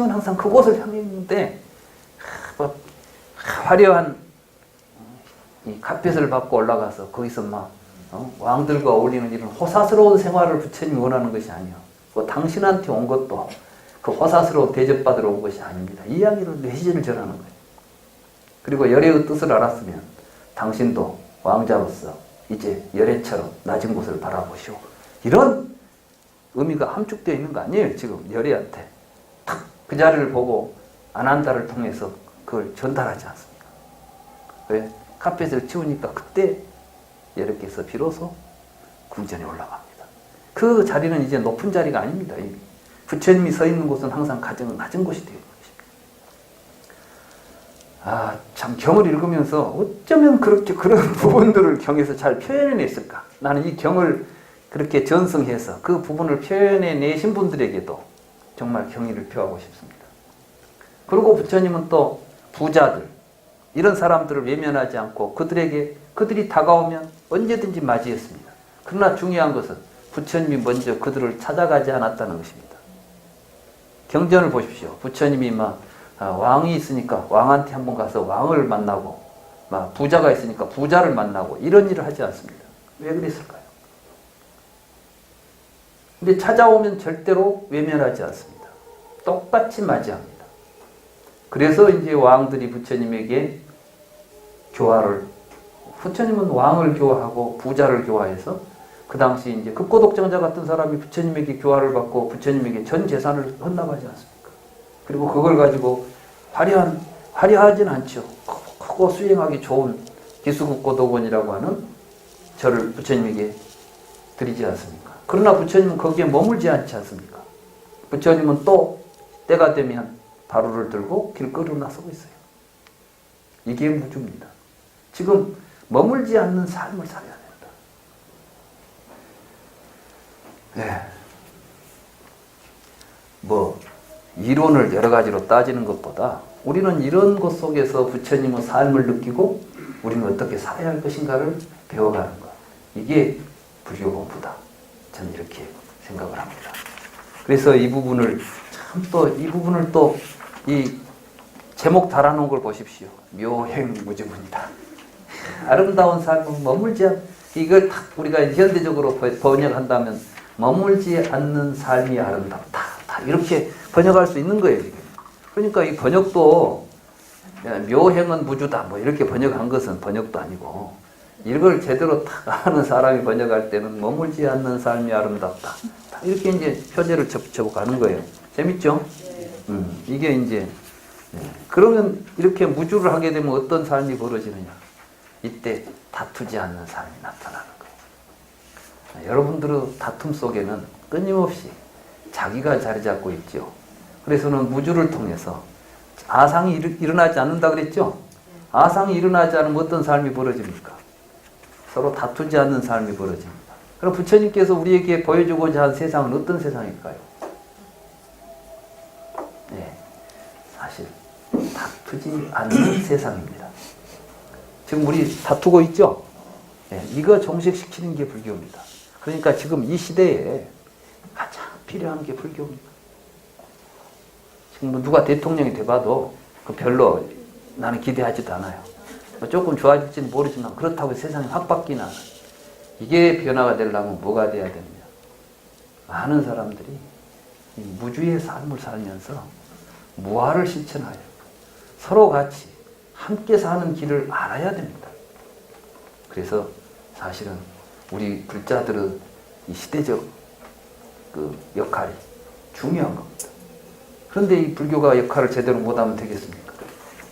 항상 그곳을 향해 있는데 화려한 이 카펫을 받고 올라가서 거기서 막 왕들과 어울리는 이런 호사스러운 생활을 부처님이 원하는 것이 아니에요. 당신한테 온 것도 그 호사스러운 대접받으러 온 것이 아닙니다. 이 이야기를 내시를 전하는 거예요. 그리고 열애의 뜻을 알았으면 당신도 왕자로서 이제 열애처럼 낮은 곳을 바라보시오. 이런 의미가 함축되어 있는 거 아니에요. 지금 열애한테 탁 그 자리를 보고 아난다를 통해서 그걸 전달하지 않습니까? 왜? 카펫을 치우니까 그때 열애께서 비로소 궁전에 올라갑니다. 그 자리는 이제 높은 자리가 아닙니다. 이미. 부처님이 서 있는 곳은 항상 가장 낮은 곳이 되어 있는 것입니다. 참 경을 읽으면서 어쩌면 그렇게 그런 부분들을 경에서 잘 표현해냈을까? 나는 이 경을 그렇게 전승해서 그 부분을 표현해내신 분들에게도 정말 경의를 표하고 싶습니다. 그리고 부처님은 또 부자들, 이런 사람들을 외면하지 않고 그들이 다가오면 언제든지 맞이했습니다. 그러나 중요한 것은 부처님이 먼저 그들을 찾아가지 않았다는 것입니다. 경전을 보십시오. 부처님이 왕이 있으니까 왕한테 한번 가서 왕을 만나고 부자가 있으니까 부자를 만나고 이런 일을 하지 않습니다. 왜 그랬을까요? 근데 찾아오면 절대로 외면하지 않습니다. 똑같이 맞이합니다. 그래서 이제 왕들이 부처님에게 부처님은 왕을 교화하고 부자를 교화해서 그 당시 이제 극고독정자 같은 사람이 부처님에게 교화를 받고 부처님에게 전 재산을 헌납하지 않습니까? 그리고 그걸 가지고 화려하진 않죠. 크고 수행하기 좋은 기수극고독원이라고 하는 절을 부처님에게 드리지 않습니까? 그러나 부처님은 거기에 머물지 않지 않습니까? 부처님은 또 때가 되면 바루를 들고 길거리로 나서고 있어요. 이게 무주입니다. 지금 머물지 않는 삶을 살아야 됩니다. 이론을 여러 가지로 따지는 것보다 우리는 이런 것 속에서 부처님의 삶을 느끼고 우리는 어떻게 살아야 할 것인가를 배워가는 것. 이게 불교 공부다. 저는 이렇게 생각을 합니다. 그래서 이 부분을 이 제목 달아놓은 걸 보십시오. 묘행무주문이다. 아름다운 삶은 머물지 않, 이걸 딱 우리가 현대적으로 번역한다면 머물지 않는 삶이 아름답다. 다 이렇게 번역할 수 있는 거예요. 그러니까 이 번역도 묘행은 무주다 뭐 이렇게 번역한 것은 번역도 아니고, 이걸 제대로 딱 아는 사람이 번역할 때는 머물지 않는 삶이 아름답다. 이렇게 이제 표제를 접가는 거예요. 재밌죠? 이게 이제 그러면 이렇게 무주를 하게 되면 어떤 삶이 벌어지느냐? 이때 다투지 않는 삶이 나타나는 거예요. 여러분들의 다툼 속에는 끊임없이 자기가 자리 잡고 있죠. 그래서는 무주를 통해서 아상이 일어나지 않는다 그랬죠? 아상이 일어나지 않으면 어떤 삶이 벌어집니까? 서로 다투지 않는 삶이 벌어집니다. 그럼 부처님께서 우리에게 보여주고자 한 세상은 어떤 세상일까요? 네, 사실 다투지 않는 세상입니다. 지금 우리 다투고 있죠? 네, 이거 종식시키는 게 불교입니다. 그러니까 지금 이 시대에 가장 필요한 게 불교입니다. 지금 뭐 누가 대통령이 돼봐도 별로 나는 기대하지도 않아요. 조금 좋아질지는 모르지만 그렇다고 세상이 확 바뀌나. 이게 변화가 되려면 뭐가 돼야 되느냐. 많은 사람들이 무주의 삶을 살면서 무아를 실천하여 서로 같이 함께 사는 길을 알아야 됩니다. 그래서 사실은 우리 불자들의 이 시대적 그 역할이 중요한 겁니다. 그런데 이 불교가 역할을 제대로 못하면 되겠습니까?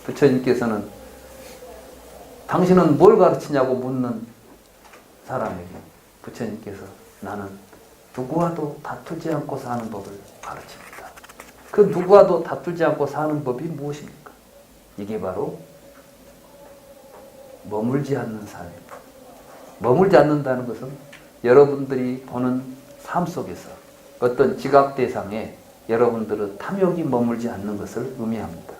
부처님께서는 당신은 뭘 가르치냐고 묻는 사람에게 부처님께서 나는 누구와도 다투지 않고 사는 법을 가르칩니다. 그 누구와도 다투지 않고 사는 법이 무엇입니까? 이게 바로 머물지 않는 삶입니다. 머물지 않는다는 것은 여러분들이 보는 삶 속에서 어떤 지각 대상에 여러분들의 탐욕이 머물지 않는 것을 의미합니다.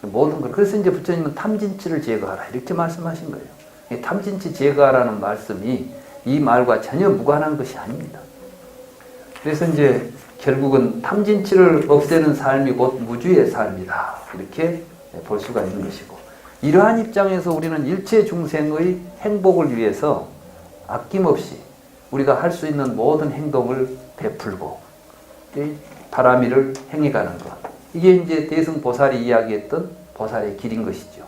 모든 걸. 그래서 이제 부처님은 탐진치를 제거하라 이렇게 말씀하신 거예요. 이 탐진치 제거하라는 말씀이 이 말과 전혀 무관한 것이 아닙니다. 그래서 이제 결국은 탐진치를 없애는 삶이 곧 무주의 삶이다 이렇게 볼 수가 있는 것이고, 이러한 입장에서 우리는 일체 중생의 행복을 위해서 아낌없이 우리가 할 수 있는 모든 행동을 베풀고 바라미를 행해가는 것, 이게 이제 대승보살이 이야기했던 보살의 길인 것이죠.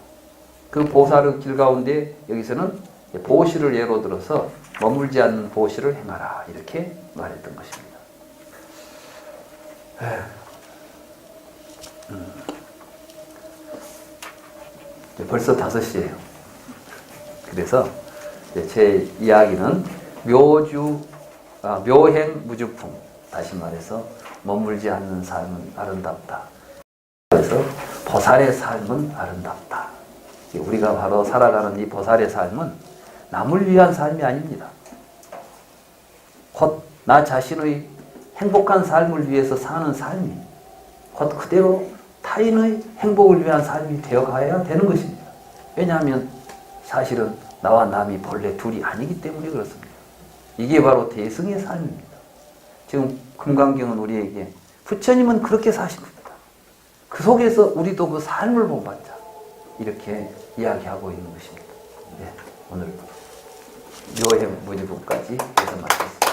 그 보살의 길 가운데 여기서는 보시를 예로 들어서 머물지 않는 보시를 행하라 이렇게 말했던 것입니다. 벌써 5시예요. 그래서 제 이야기는 묘행 무주풍, 다시 말해서 머물지 않는 삶은 아름답다. 그래서 보살의 삶은 아름답다. 우리가 바로 살아가는 이 보살의 삶은 남을 위한 삶이 아닙니다. 곧 나 자신의 행복한 삶을 위해서 사는 삶이 곧 그대로 타인의 행복을 위한 삶이 되어가야 되는 것입니다. 왜냐하면 사실은 나와 남이 본래 둘이 아니기 때문에 그렇습니다. 이게 바로 대승의 삶입니다. 지금 금강경은 우리에게 부처님은 그렇게 사신 겁니다. 그 속에서 우리도 그 삶을 본받자 이렇게 이야기하고 있는 것입니다. 네, 오늘 묘행 무주부까지 해서 마치겠습니다.